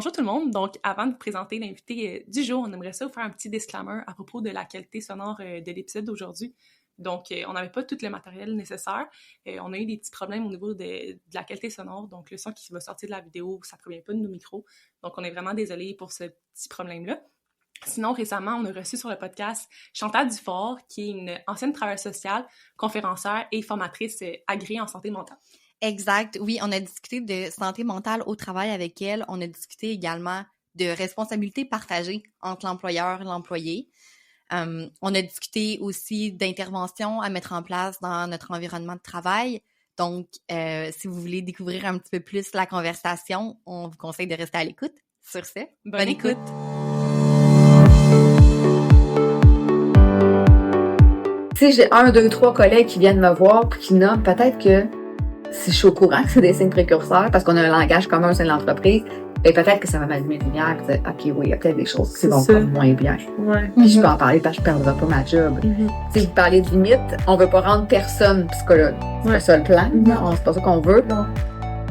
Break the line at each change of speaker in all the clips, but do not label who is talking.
Bonjour tout le monde. Donc, avant de vous présenter l'invité du jour, on aimerait ça vous faire un petit disclaimer à propos de la qualité sonore de l'épisode d'aujourd'hui. Donc, on n'avait pas tout le matériel nécessaire. On a eu des petits problèmes au niveau de la qualité sonore. Donc, le son qui va sortir de la vidéo, ça ne provient pas de nos micros. Donc, on est vraiment désolé pour ce petit problème-là. Sinon, récemment, on a reçu sur le podcast Chantal Dufort, qui est une ancienne travailleuse sociale, conférencière et formatrice agréée en santé mentale.
Exact. Oui, on a discuté de santé mentale au travail avec elle. On a discuté également de responsabilité partagée entre l'employeur et l'employé. On a discuté aussi d'interventions à mettre en place dans notre environnement de travail. Donc, si vous voulez découvrir un petit peu plus la conversation, on vous conseille de rester à l'écoute. Sur ce, bonne écoute!
Si j'ai 1, 2, 3 collègues qui viennent me voir puis qui nomment, peut-être que si je suis au courant que c'est des signes précurseurs, parce qu'on a un langage commun au sein de l'entreprise, ben peut-être que ça va m'allumer une lumière et dire, OK, oui, il y a peut-être des choses qui vont comme moins bien.
Ouais.
Puis je peux en parler parce que je ne perdrai pas ma job. Si vous parlez de limites, on ne veut pas rendre personne psychologue. C'est pas ça le plan. C'est pas ça qu'on veut.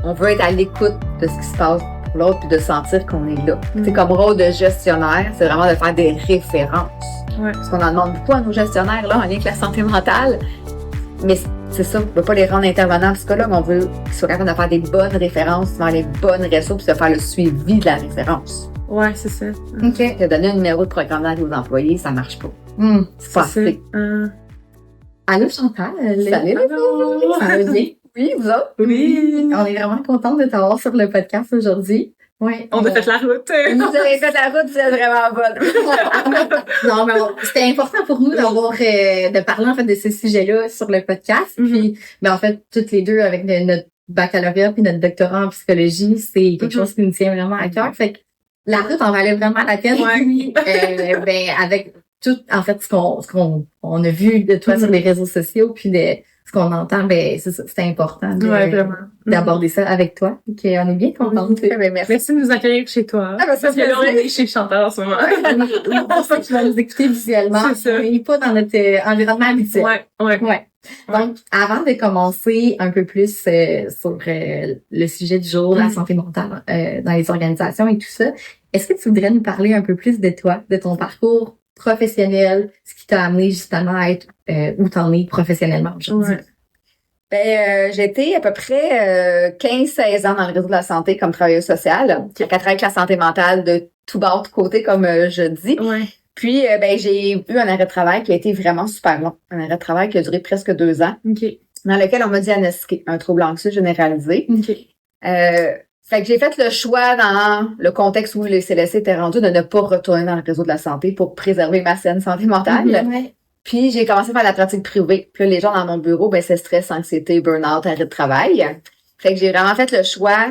On veut être à l'écoute de ce qui se passe pour l'autre puis de sentir qu'on est là. C'est comme rôle de gestionnaire, c'est vraiment de faire des références. Parce qu'on en demande beaucoup à nos gestionnaires, là, en lien avec la santé mentale. Mais c'est ça, on ne veut pas les rendre intervenants psychologues, on veut qu'ils soient capables de faire des bonnes références dans les bonnes ressources puis de faire le suivi de la référence.
Ouais, c'est ça.
OK. De donner un numéro de programme aux employés, ça marche pas. C'est pas assez.
Allô Chantal.
Salut les filles.
Ça va bien?
Oui, vous autres?
Oui. On est vraiment contente de t'avoir sur le podcast aujourd'hui. Oui.
On a fait la route.
Vous avez fait la route, vous êtes vraiment bonne.
Non, mais c'était important pour nous d'avoir, de parler en fait de ces sujets-là sur le podcast. Puis, en fait, toutes les deux avec notre baccalauréat puis notre doctorat en psychologie, c'est quelque chose qui nous tient vraiment à cœur. Fait que la route en valait vraiment la peine. Puis, avec tout, en fait, ce qu'on a vu de toi sur les réseaux sociaux puis de ce qu'on entend, c'est important d'aborder ça avec toi. Donc, on est bien contente.
Merci de nous accueillir chez toi. Parce que là, on est chez Chantal en ce moment.
C'est ça que tu vas nous écouter visuellement.
C'est ça.
Et pas dans notre environnement habituel.
Ouais.
Donc, avant de commencer un peu plus sur le sujet du jour, la santé mentale dans les organisations et tout ça, est-ce que tu voudrais nous parler un peu plus de toi, de ton parcours professionnel, ce qui t'a amené justement à être où t'en es professionnellement aujourd'hui?
J'ai été à peu près 15-16 ans dans le réseau de la santé comme travailleuse sociale, qui a travaillé avec la santé mentale de tout bord, de côté, comme je dis. Puis, j'ai eu un arrêt de travail qui a été vraiment super long. Un arrêt de travail qui a duré presque 2 ans, dans lequel on m'a diagnostiqué un trouble anxieux généralisé. Fait que j'ai fait le choix dans le contexte où les CLSC étaient rendus de ne pas retourner dans le réseau de la santé pour préserver ma saine santé mentale. Puis j'ai commencé à faire la pratique privée. Puis là, les gens dans mon bureau, c'est stress, anxiété, burn-out, arrêt de travail. Fait que j'ai vraiment fait le choix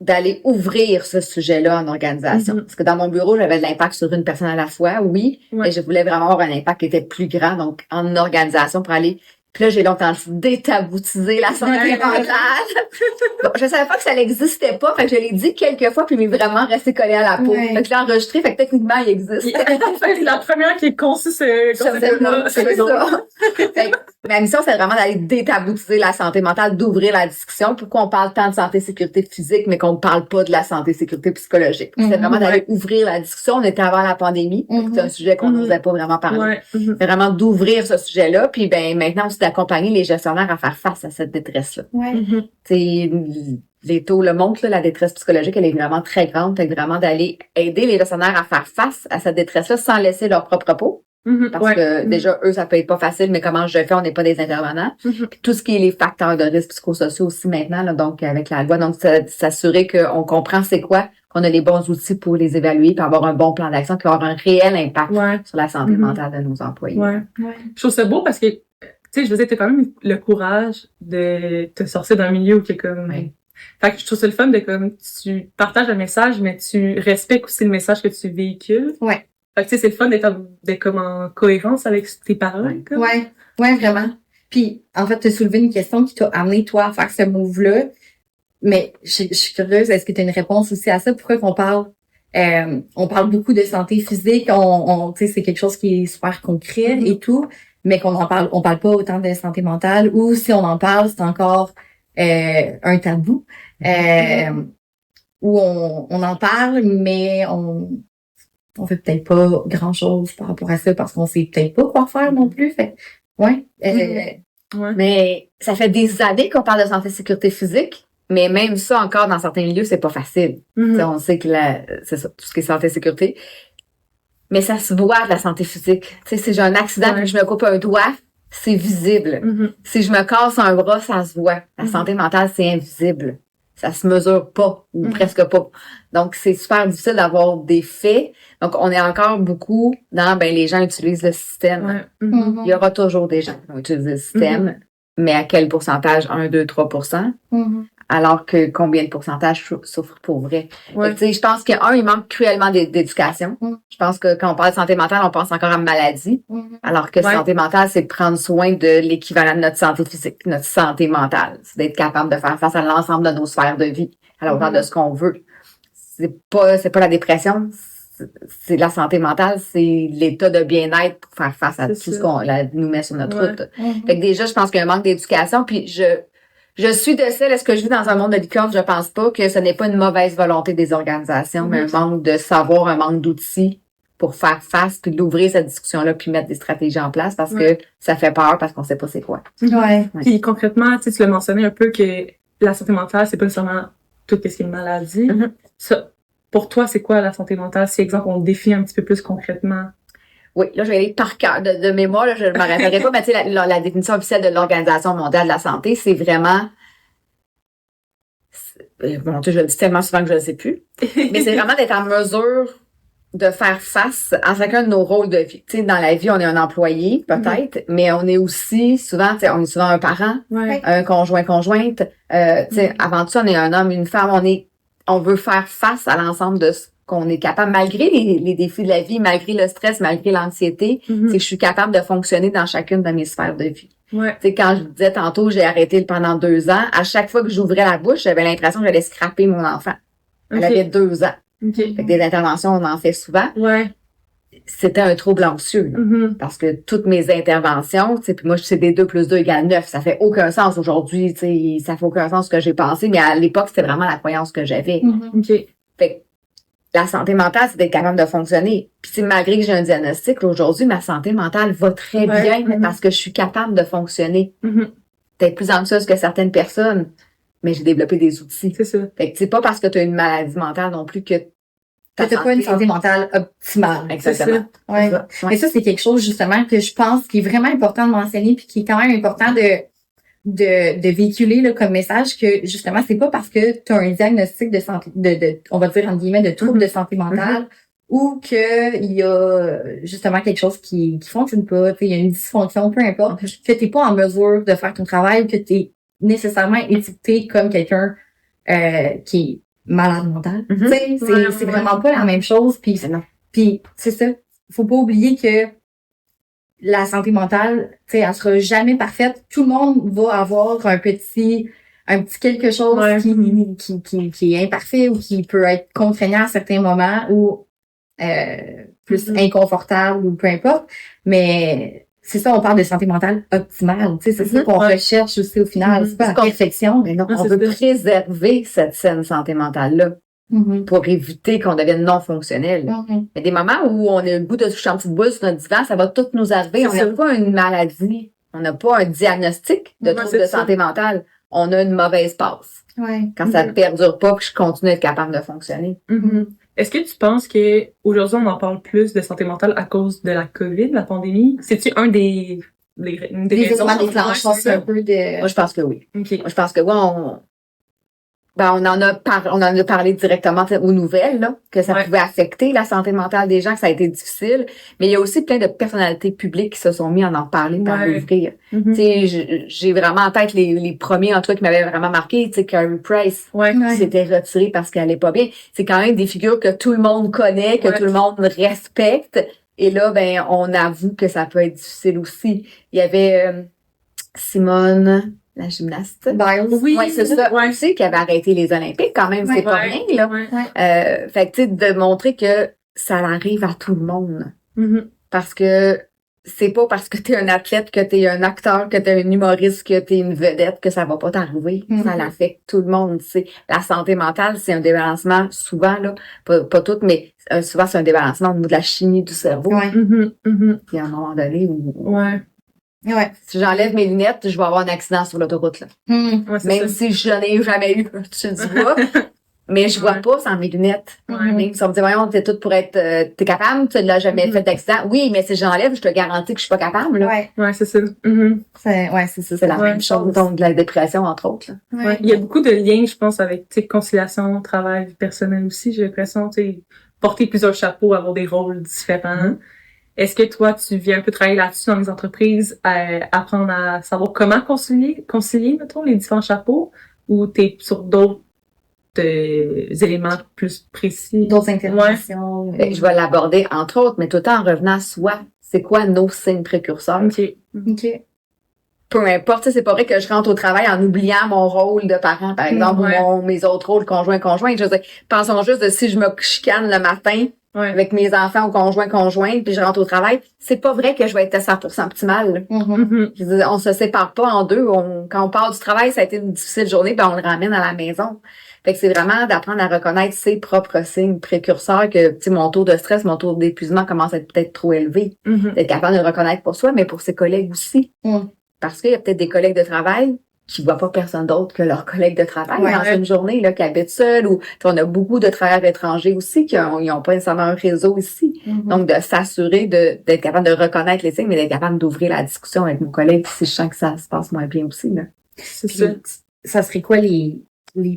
d'aller ouvrir ce sujet-là en organisation. Parce que dans mon bureau, j'avais de l'impact sur une personne à la fois, mais je voulais vraiment avoir un impact qui était plus grand, donc en organisation pour aller. Puis là, j'ai longtemps détaboutiser la santé mentale. Bon, je savais pas que ça n'existait pas, fait que je l'ai dit quelques fois, puis il m'est vraiment resté collé à la peau. Fait que je l'ai enregistré, fait que techniquement, il existe.
C'est la première qui est conçue, c'est ça.
Fait que ma mission, c'est vraiment d'aller détaboutiser la santé mentale, d'ouvrir la discussion. Pourquoi on parle tant de santé sécurité physique, mais qu'on ne parle pas de la santé sécurité psychologique. C'est vraiment d'aller ouvrir la discussion. On était avant la pandémie, c'est un sujet qu'on n'osait pas vraiment parler. C'est vraiment d'ouvrir ce sujet-là, puis maintenant aussi d'accompagner les gestionnaires à faire face à cette détresse-là. Les taux le montrent, là, la détresse psychologique, elle est vraiment très grande. Fait que vraiment d'aller aider les gestionnaires à faire face à cette détresse-là sans laisser leur propre peau. Parce que déjà, eux, ça peut être pas facile, mais comment je le fais, on n'est pas des intervenants. Puis tout ce qui est les facteurs de risque psychosociaux aussi maintenant, là, donc avec la loi, donc s'assurer qu'on comprend c'est quoi, qu'on a les bons outils pour les évaluer, puis avoir un bon plan d'action, qui va avoir un réel impact sur la santé mentale de nos employés.
Je trouve ça beau parce que tu sais, je veux dire, t'as quand même le courage de te sortir d'un milieu où t'es comme... Fait que je trouve ça le fun de comme, tu partages un message, mais tu respectes aussi le message que tu véhicules. Fait que tu sais, c'est le fun d'être comme en cohérence avec tes paroles. Comme.
Vraiment. Puis, en fait, t'as soulevé une question qui t'a amené, toi, à faire ce move-là. Mais je suis curieuse, est-ce que t'as une réponse aussi à ça? Pourquoi qu'on parle... on parle beaucoup de santé physique, tu sais, c'est quelque chose qui est super concret et tout, mais on parle pas autant de santé mentale, ou si on en parle, c'est encore un tabou. où on en parle, mais on fait peut-être pas grand-chose par rapport à ça parce qu'on sait peut-être pas quoi faire non plus. Fait ouais.
Ouais. Mais ça fait des années qu'on parle de santé sécurité physique, mais même ça encore dans certains milieux, c'est pas facile. On sait que c'est ça, tout ce qui est santé sécurité. Mais ça se voit de la santé physique. Tu sais, si j'ai un accident et que je me coupe un doigt, c'est visible. Si je me casse un bras, ça se voit. La santé mentale, c'est invisible. Ça se mesure pas, ou presque pas. Donc, c'est super difficile d'avoir des faits. Donc, on est encore beaucoup dans, les gens utilisent le système. Il y aura toujours des gens qui vont utiliser le système, mais à quel pourcentage? 1, 2, 3%? Alors que combien de pourcentage souffrent pour vrai? Tu sais, je pense il manque cruellement d'éducation. Je pense que quand on parle de santé mentale, on pense encore à maladie. Alors que santé mentale, c'est de prendre soin de l'équivalent de notre santé physique, notre santé mentale. C'est d'être capable de faire face à l'ensemble de nos sphères de vie, à la hauteur de ce qu'on veut. C'est pas la dépression, c'est la santé mentale, c'est l'état de bien-être pour faire face à tout ce qu'on nous met sur notre route. Fait que déjà, je pense qu'il y a un manque d'éducation, puis je suis de celle, est-ce que je vis dans un monde de licorne? Je pense pas que ce n'est pas une mauvaise volonté des organisations, mais un manque de savoir, un manque d'outils pour faire face, puis d'ouvrir cette discussion-là, puis mettre des stratégies en place parce que ça fait peur, parce qu'on sait pas c'est quoi.
Puis concrètement, tu l'as mentionné un peu que la santé mentale, c'est pas seulement tout ce qui est une maladie. Ça, pour toi, c'est quoi la santé mentale? Si, exemple, on le définit un petit peu plus concrètement.
Oui, là, je vais aller par cœur de mémoire, là, je ne me rappellerai pas, mais tu sais, la définition officielle de l'Organisation mondiale de la santé, c'est vraiment... Bon, je le dis tellement souvent que je ne le sais plus, mais c'est vraiment d'être en mesure de faire face à chacun de nos rôles de vie. Tu sais, dans la vie, on est un employé, peut-être, mais on est aussi souvent, tu sais, on est souvent un parent, un conjointe. Tu sais, avant tout ça, on est un homme, une femme, on veut faire face à l'ensemble de ce qu'on est capable, malgré les défis de la vie, malgré le stress, malgré l'anxiété, c'est que je suis capable de fonctionner dans chacune de mes sphères de vie. Tu sais, quand je vous disais tantôt, j'ai arrêté pendant 2 ans, à chaque fois que j'ouvrais la bouche, j'avais l'impression que j'allais scraper mon enfant. Elle avait 2 ans. Fait que des interventions, on en fait souvent. C'était un trouble anxieux, parce que toutes mes interventions, tu sais, puis moi, c'est des 2 + 2 = 9. Ça fait aucun sens aujourd'hui, tu sais, ça fait aucun sens ce que j'ai pensé, mais à l'époque, c'était vraiment la croyance que j'avais. Fait que la santé mentale, c'est d'être capable de fonctionner. Puis malgré que j'ai un diagnostic, aujourd'hui, ma santé mentale va très bien parce que je suis capable de fonctionner. Peut-être plus anxieuse que certaines personnes, mais j'ai développé des outils.
C'est ça.
Fait que c'est pas parce que tu as une maladie mentale non plus que
t'as pas une santé mentale optimale.
Exactement.
Et ça, c'est quelque chose, justement, que je pense qui est vraiment important de mentionner puis qui est quand même important de véhiculer là, comme message que justement c'est pas parce que tu as un diagnostic de santé de on va dire entre guillemets de trouble de santé mentale ou que il y a justement quelque chose qui fonctionne pas, il y a une dysfonction, peu importe, que t'es pas en mesure de faire ton travail, que t'es nécessairement étiqueté comme quelqu'un qui est malade mental. C'est vraiment pas la même chose, puis c'est ça, faut pas oublier que la santé mentale, tu sais, elle sera jamais parfaite. Tout le monde va avoir un petit quelque chose qui est imparfait ou qui peut être contraignant à certains moments ou plus inconfortable ou peu importe. Mais c'est ça, on parle de santé mentale optimale. Tu sais, c'est ça qu'on recherche aussi au final. C'est pas la perfection.
Mais non, on veut préserver cette saine santé mentale-là. Pour éviter qu'on devienne non fonctionnel. Il y a des moments où on a le goût de toucher en petite boule sur notre divan, ça va tout nous arriver. On n'a pas une maladie, on n'a pas un diagnostic de trouble de santé mentale. On a une mauvaise passe. Quand ça ne perdure pas, que je continue à être capable de fonctionner.
Est-ce que tu penses que aujourd'hui on en parle plus de santé mentale à cause de la COVID, la pandémie? C'est-tu un des
éléments déclencheurs un peu de...
Moi, je pense que oui. Moi, je pense que oui, on en a parlé directement aux nouvelles, là, que ça pouvait affecter la santé mentale des gens, que ça a été difficile. Mais il y a aussi plein de personnalités publiques qui se sont mis à en parler, à l'ouvrir. Tu sais, j'ai vraiment en tête les premiers, en tout cas, qui m'avaient vraiment marqué, tu sais, Carrie Price, qui s'était retirée parce qu'elle allait pas bien. C'est quand même des figures que tout le monde connaît, que tout le monde respecte. Et là, on avoue que ça peut être difficile aussi. Il y avait Simone... la gymnaste.
Oui,
c'est ça. Tu sais, qui avait arrêté les Olympiques, quand même, c'est pas rien, là. Fait que, tu sais, de montrer que ça arrive à tout le monde. Parce que c'est pas parce que t'es un athlète, que t'es un acteur, que t'es un humoriste, que t'es une vedette que ça va pas t'arriver. Ça l'affecte tout le monde, tu sais. La santé mentale, c'est un débalancement, souvent, là, pas tout, mais souvent, c'est un débalancement au niveau de la chimie du cerveau.
Ouais.
Puis à un moment donné où...
Ouais.
Si j'enlève mes lunettes, je vais avoir un accident sur l'autoroute, là.
Ouais,
Même si je n'en ai jamais eu, tu le dis pas. Mais je vois pas sans mes lunettes. Même si on me dit, voyons, t'es toute pour être, t'es capable, tu l'as jamais fait d'accident. Oui, mais si j'enlève, je te garantis que je suis pas capable, là.
Ouais, c'est ça.
C'est ça.
C'est la même chose, donc de la dépression, entre autres, là.
Ouais. Il y a beaucoup de liens, je pense, avec, tu sais, conciliation, travail, vie personnelle aussi. J'ai l'impression, tu sais, porter plusieurs chapeaux, avoir des rôles différents. Est-ce que toi, tu viens un peu travailler là-dessus dans les entreprises, apprendre à savoir comment concilier, mettons, les différents chapeaux, ou t'es sur d'autres éléments plus précis?
D'autres interventions.
Je vais l'aborder, entre autres, mais tout le temps en revenant à soi. C'est quoi nos signes précurseurs?
OK.
Peu importe, tu sais, c'est pas vrai que je rentre au travail en oubliant mon rôle de parent, par exemple, ou mes autres rôles conjoint-conjoint. Je veux dire, pensons juste de si je me chicane le matin avec mes enfants ou conjoint-conjoint, puis je rentre au travail, c'est pas vrai que je vais être à 100% optimale. Je veux dire, on se sépare pas en deux. Quand on part du travail, ça a été une difficile journée, ben on le ramène à la maison. Fait que c'est vraiment d'apprendre à reconnaître ses propres signes précurseurs que, tu sais, mon taux de stress, mon taux d'épuisement commence à être peut-être trop élevé. D'être capable de le reconnaître pour soi, mais pour ses collègues aussi. Parce qu'il y a peut-être des collègues de travail qui voient pas personne d'autre que leurs collègues de travail dans une journée, là, qui habitent seuls, ou on a beaucoup de travailleurs étrangers aussi qui ont pas nécessairement un réseau ici. Donc, de s'assurer d'être capable de reconnaître les signes, mais d'être capable d'ouvrir la discussion avec mon collègue si je sens que ça se passe moins bien aussi, là.
C'est ça.
Ça serait quoi les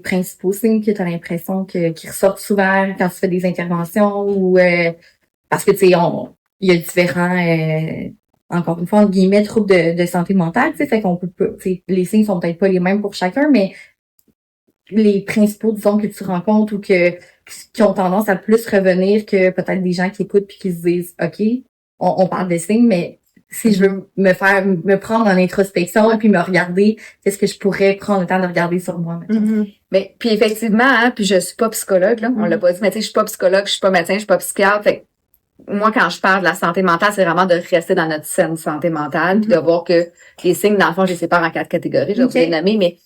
principaux signes que tu as l'impression qui ressortent souvent quand tu fais des interventions ou parce que tu sais il y a différents encore une fois entre guillemets troubles de santé mentale, tu sais, fait qu'on peut pas, les signes sont peut-être pas les mêmes pour chacun, mais les principaux disons que tu rencontres ou qui ont tendance à plus revenir que peut-être des gens qui écoutent puis qui se disent OK, on parle des signes, mais si je veux me prendre en introspection puis me regarder, qu'est-ce que je pourrais prendre le temps de regarder sur moi maintenant?
Mais puis effectivement, hein, puis je suis pas psychologue, là, on l'a pas dit, mais tu sais, je suis pas psychologue, je suis pas médecin, je suis pas psychiatre. Fait que moi, quand je parle de la santé mentale, c'est vraiment de rester dans notre saine santé mentale, puis de voir que les signes, dans le fond, je les sépare en 4 catégories, je vais vous les nommer, mais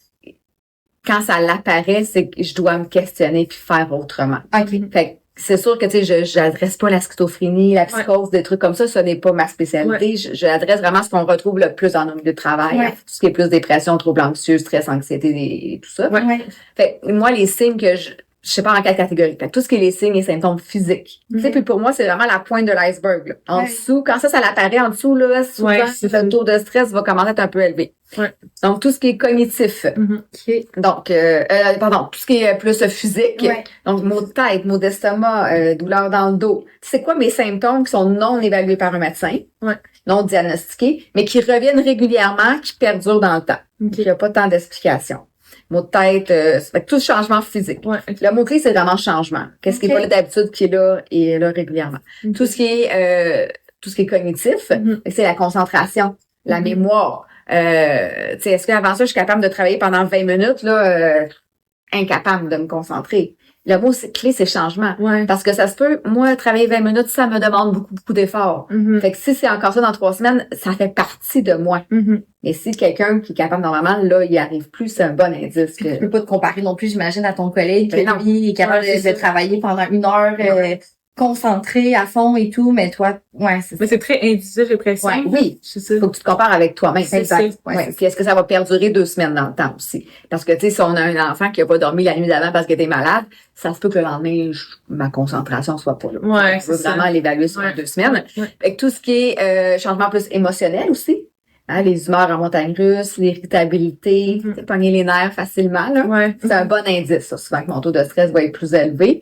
quand ça l'apparaît, c'est que je dois me questionner puis faire autrement. Fait que c'est sûr que, tu sais, j'adresse pas la schizophrénie, la psychose, des trucs comme ça. Ce n'est pas ma spécialité. Je adresse vraiment ce qu'on retrouve le plus dans nos milieux de travail. Tout ce qui est plus dépression, troubles anxieux, stress, anxiété et tout ça. Fait que moi, les signes que je sais pas en quelle catégorie. Fait que tout ce qui est les signes et symptômes physiques. Tu sais, puis pour moi, c'est vraiment la pointe de l'iceberg, là. En dessous, quand ça l'apparaît en dessous, là, souvent, le taux de stress va commencer à être un peu élevé. Donc, tout ce qui est cognitif. Donc, tout ce qui est plus physique. Donc, maux de tête, maux d'estomac, douleur dans le dos. C'est quoi mes symptômes qui sont non évalués par un médecin, non diagnostiqués, mais qui reviennent régulièrement, qui perdurent dans le temps. Il n'y a pas tant d'explications. Maux de tête, fait tout changement physique. Le mot-clé, c'est vraiment changement. Qu'est-ce qui est pas là d'habitude, qui est là et là régulièrement. Tout ce qui est cognitif, c'est la concentration, la mémoire. Tu sais, est-ce qu'avant ça, je suis capable de travailler pendant 20 minutes, là, incapable de me concentrer. Le mot clé, c'est changement. Parce que ça se peut, moi, travailler 20 minutes, ça me demande beaucoup d'efforts. Fait que si c'est encore ça dans 3 semaines, ça fait partie de moi. Mais si quelqu'un qui est capable normalement, là, il arrive plus, c'est un bon indice.
Tu peux pas te comparer non plus, j'imagine, à ton collègue qui lui est capable de travailler pendant 1 heure concentré à fond et tout, mais toi, c'est ça.
Mais c'est très individuel, j'ai l'impression.
Oui, faut que tu te compares avec toi-même. Exact. Puis est-ce que ça va perdurer 2 semaines dans le temps aussi? Parce que, tu sais, si on a un enfant qui a pas dormi la nuit d'avant parce qu'il était malade, ça se peut que le lendemain, ma concentration soit pas là. On peut vraiment l'évaluer sur 2 semaines. Fait que tout ce qui est changement plus émotionnel aussi. Hein, les humeurs en montagne russe, l'irritabilité, pogner les nerfs facilement, là. C'est un bon indice, ça, souvent que mon taux de stress va être plus élevé.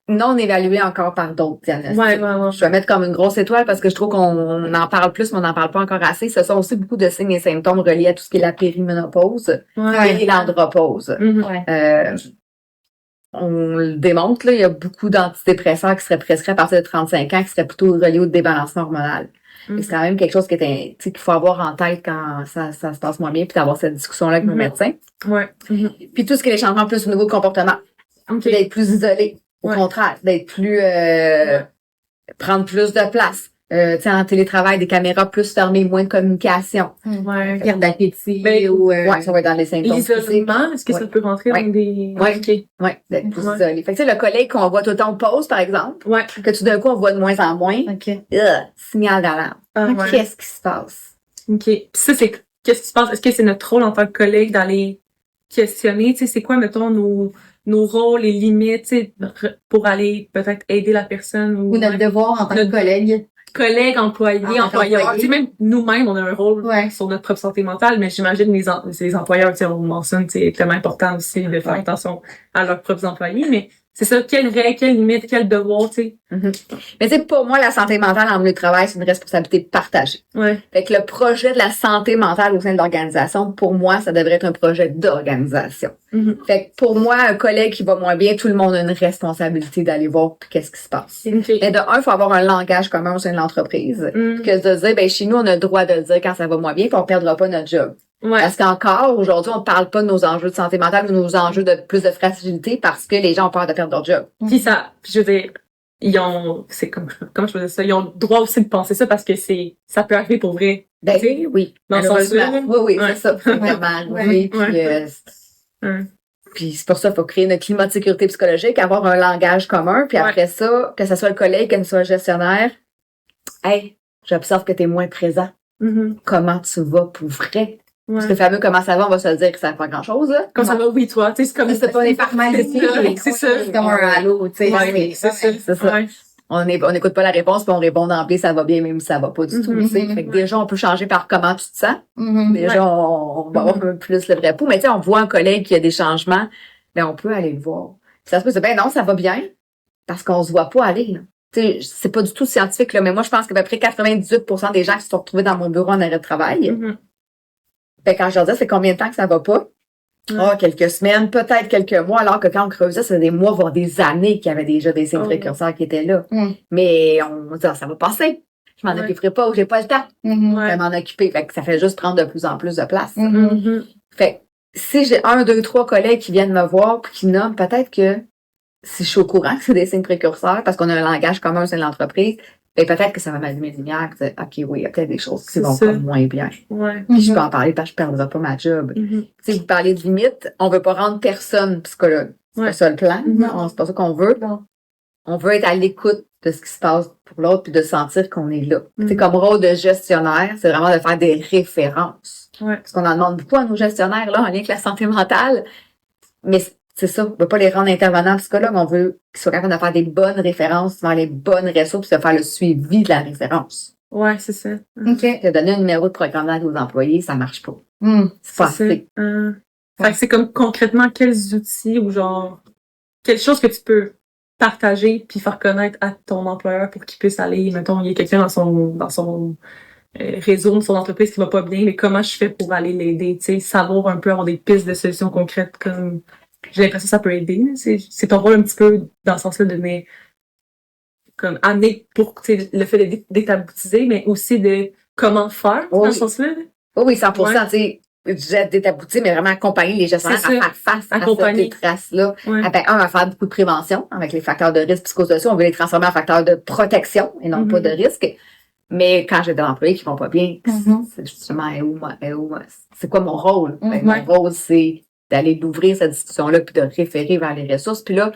Non évalué encore par d'autres diagnostics. Je vais mettre comme une grosse étoile parce que je trouve qu'on en parle plus, mais on n'en parle pas encore assez. Ce sont aussi beaucoup de signes et symptômes reliés à tout ce qui est la périménopause et l'andropause. On le démontre, là, il y a beaucoup d'antidépresseurs qui seraient prescrits à partir de 35 ans, qui seraient plutôt reliés au débalancement hormonal. C'est quand même quelque chose qu'il faut avoir en tête quand ça se passe moins bien, puis d'avoir cette discussion-là avec nos médecins. Puis tout ce qui est les changements plus au niveau de comportement. D'être plus isolé. Au contraire, d'être plus prendre plus de place. En télétravail, des caméras plus fermées, moins de communication.
Ouais. Perte d'appétit
ou... ouais, ça va être dans les symptômes.
L'isolement, est-ce que ça peut rentrer dans des...
D'être plus isolé. Fait que le collègue qu'on voit tout le temps au pause, par exemple, que tout d'un coup, on voit de moins en moins, signal d'alarme. Qu'est-ce qui se passe?
OK. Puis ça, c'est... Qu'est-ce qui se passe? Est-ce que c'est notre rôle en tant que collègue d'aller questionner? Tu sais, c'est quoi, mettons, nos rôles et limites, tu sais, pour aller peut-être aider la personne?
Ou notre devoir en tant que collègue.
Collègues, employés, employeurs. Tu sais, même nous-mêmes, on a un rôle sur notre propre santé mentale, mais j'imagine les employeurs, tu sais, on mentionne, c'est tellement important aussi de faire attention à leurs propres employés, mais c'est ça, quelles règles, quelles limites, quels devoirs, tu sais.
Mais tu sais, pour moi, la santé mentale en milieu de travail, c'est une responsabilité partagée. Fait que le projet de la santé mentale au sein de l'organisation, pour moi, ça devrait être un projet d'organisation. Fait que pour moi, un collègue qui va moins bien, tout le monde a une responsabilité d'aller voir qu'est-ce qui se passe. Et de un, il faut avoir un langage commun au sein de l'entreprise. Que de dire, ben chez nous, on a le droit de le dire quand ça va moins bien, puis on perdra pas notre job. Parce qu'encore, aujourd'hui, on parle pas de nos enjeux de santé mentale ou de nos enjeux de plus de fragilité parce que les gens ont peur de perdre leur job.
Puis ça, je veux dire, ils ont, c'est comment je peux dire ça, ils ont le droit aussi de penser ça parce que ça peut arriver pour vrai.
Ben, oui.
Dans le sens
oui, c'est ça. C'est vraiment arrivé. Puis c'est pour ça qu'il faut créer une climat de sécurité psychologique, avoir un langage commun, puis après ça, que ce soit le collègue, que ce soit le gestionnaire, hey, j'observe que tu es moins présent. Comment tu vas pour vrai? Parce que le fameux comment ça va, on va se le dire que ça fait pas grand chose, là.
Comment ça va, oui, toi, tu sais, c'est comme,
c'est pas des formalités.
C'est ça.
C'est comme un halo, tu sais.
C'est ça. On n'écoute pas la réponse, puis on répond d'emblée, ça va bien, même si ça va pas du tout, tu sais. Fait que déjà, on peut changer par comment tu te sens. Déjà, on va avoir un peu plus le vrai pouls. Mais tu sais, on voit un collègue qui a des changements, ben, on peut aller le voir. Puis ça se peut dire, ben non, ça va bien, parce qu'on se voit pas aller, là. Tu sais, c'est pas du tout scientifique, là, mais moi, je pense qu'à peu près 98% des gens qui se sont retrouvés dans mon bureau en arrêt de travail, ben, quand je leur dis, c'est combien de temps que ça va pas? Quelques semaines, peut-être quelques mois, alors que quand on creusait, c'était des mois, voire des années qu'il y avait déjà des signes précurseurs qui étaient là. Mais on dit, ça va passer. Je m'en occuperai pas ou j'ai pas le temps de m'en occuper. Fait que ça fait juste prendre de plus en plus de place. Fait que si j'ai 1, 2, 3 collègues qui viennent me voir puis qui nomment, peut-être que si je suis au courant que c'est des signes précurseurs, parce qu'on a un langage commun au sein de l'entreprise, ben peut-être que ça va m'allumer une lumière, que OK, oui, il y a peut-être des choses qui vont pas moins bien. Puis je peux en parler parce que je perdrai pas ma job. Si vous parlez de limites, on veut pas rendre personne psychologue. C'est pas ça le plan. C'est pas ça qu'on veut. On veut être à l'écoute de ce qui se passe pour l'autre puis de sentir qu'on est là. C'est comme rôle de gestionnaire, c'est vraiment de faire des références. Parce qu'on en demande beaucoup à nos gestionnaires, là, en lien avec la santé mentale. Mais c'est ça, on veut pas les rendre intervenants psychologues, on veut qu'ils soient capables de faire des bonnes références dans les bonnes ressources puis de faire le suivi de la référence.
Ouais, c'est ça.
De donner un numéro de programme d'aide aux employés, ça marche pas. C'est pas assez.
Fait que c'est comme concrètement quels outils ou genre quelle chose que tu peux partager puis faire connaître à ton employeur pour qu'il puisse aller, mettons, il y a quelqu'un dans son réseau de son entreprise qui va pas bien, mais comment je fais pour aller l'aider, tu sais, savoir un peu, avoir des pistes de solutions concrètes comme j'ai l'impression que ça peut aider. C'est ton rôle un petit peu dans ce sens-là de comme amener pour le fait d'être aboutisé, mais aussi de comment faire dans ce sens-là.
Oui, 100%. Tu sais, je disais d'être abouti, mais vraiment accompagner les gestionnaires à faire face à cette détresse-là. À faire beaucoup de prévention avec les facteurs de risque psychosociaux. On veut les transformer en facteurs de protection et non pas de risque. Mais quand j'ai des employés qui vont pas bien, c'est justement, c'est quoi mon rôle? Mon rôle, c'est d'aller d'ouvrir cette discussion-là puis de référer vers les ressources. Puis là,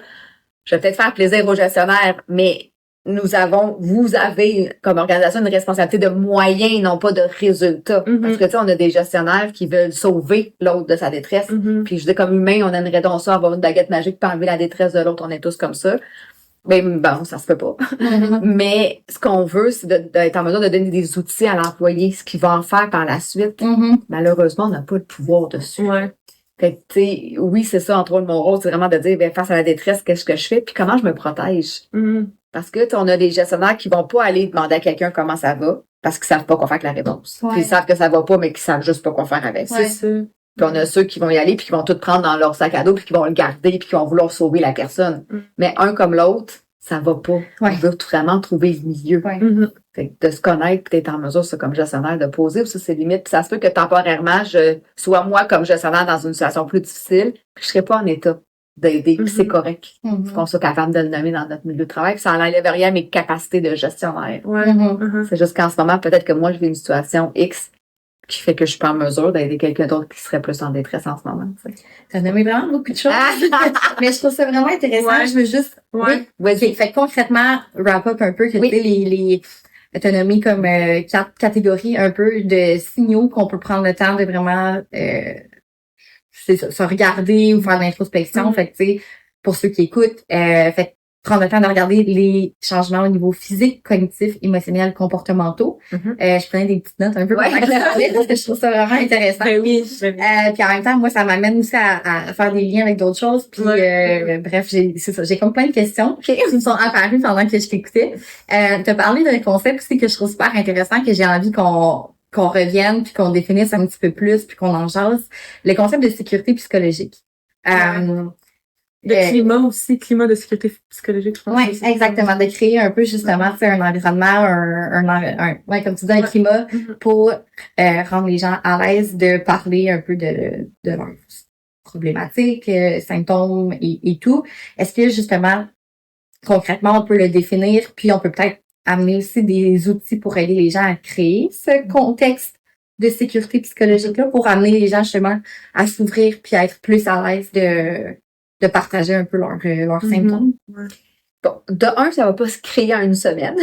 je vais peut-être faire plaisir aux gestionnaires, mais vous avez comme organisation une responsabilité de moyens, non pas de résultats. Parce que tu sais, on a des gestionnaires qui veulent sauver l'autre de sa détresse. Puis je dis comme humain, on aimerait donc ça, avoir une baguette magique pour enlever la détresse de l'autre. On est tous comme ça. Mais bon, ça se fait pas. Mais ce qu'on veut, c'est d'être en mesure de donner des outils à l'employé, ce qu'il va en faire par la suite. Malheureusement, on n'a pas le pouvoir dessus. Fait que, tu sais, oui, c'est ça, entre autres, mon rôle, c'est vraiment de dire, face à la détresse, qu'est-ce que je fais, puis comment je me protège. Parce que, on a des gestionnaires qui vont pas aller demander à quelqu'un comment ça va, parce qu'ils savent pas quoi faire avec la réponse. Puis ils savent que ça va pas, mais qu'ils savent juste pas quoi faire avec.
C'est ça.
Puis on a ceux qui vont y aller, puis qui vont tout prendre dans leur sac à dos, puis qui vont le garder, puis qui vont vouloir sauver la personne. Mais un comme l'autre, ça va pas. On veut vraiment trouver le milieu. Fait que de se connaître, puis d'être en mesure, ça, comme gestionnaire, de poser aussi ses limites. Puis ça se peut que temporairement, je sois moi comme gestionnaire dans une situation plus difficile, puis je serai pas en état d'aider, puis c'est correct.
Mhm.
Qu'on soit capable de le nommer dans notre milieu de travail, puis ça n'enlève rien à mes capacités de gestionnaire.
Ouais.
Mhm.
C'est juste qu'en ce moment, peut-être que moi, je vis une situation X qui fait que je suis pas en mesure d'aider quelqu'un d'autre qui serait plus en détresse en ce moment.
T'as nommé vraiment beaucoup de choses. Mais je trouve ça vraiment intéressant.
Ouais.
Je veux juste...
Ouais.
Oui,
Ok, fait que concrètement, wrap up un peu, que tu sais, t'as nommé comme 4 catégories un peu de signaux qu'on peut prendre le temps de vraiment c'est ça, se regarder ou faire de l'introspection. Fait que tu sais, pour ceux qui écoutent, fait que prendre le temps de regarder les changements au niveau physique, cognitif, émotionnel, comportementaux. Je prenais des petites notes un peu pendant que je parlais, parce que je trouve ça vraiment intéressant.
Ben oui.
Puis en même temps, moi, ça m'amène aussi à faire des liens avec d'autres choses. Puis bref, j'ai comme plein de questions qui me sont apparues pendant que je t'écoutais. T'as parlé d'un concept aussi que je trouve super intéressant, que j'ai envie qu'on revienne, puis qu'on définisse un petit peu plus, puis qu'on en jase. Le concept de sécurité psychologique.
Le climat aussi, climat de sécurité psychologique, je pense.
Oui, exactement. De créer un peu, justement, un environnement, comme tu dis, un climat pour rendre les gens à l'aise de parler un peu de leurs problématiques, symptômes et tout. Est-ce que, justement, concrètement, on peut le définir, puis on peut peut-être amener aussi des outils pour aider les gens à créer ce contexte de sécurité psychologique-là pour amener les gens, justement, à s'ouvrir puis à être plus à l'aise de partager un peu leurs symptômes.
Bon, de un, ça va pas se créer en une semaine.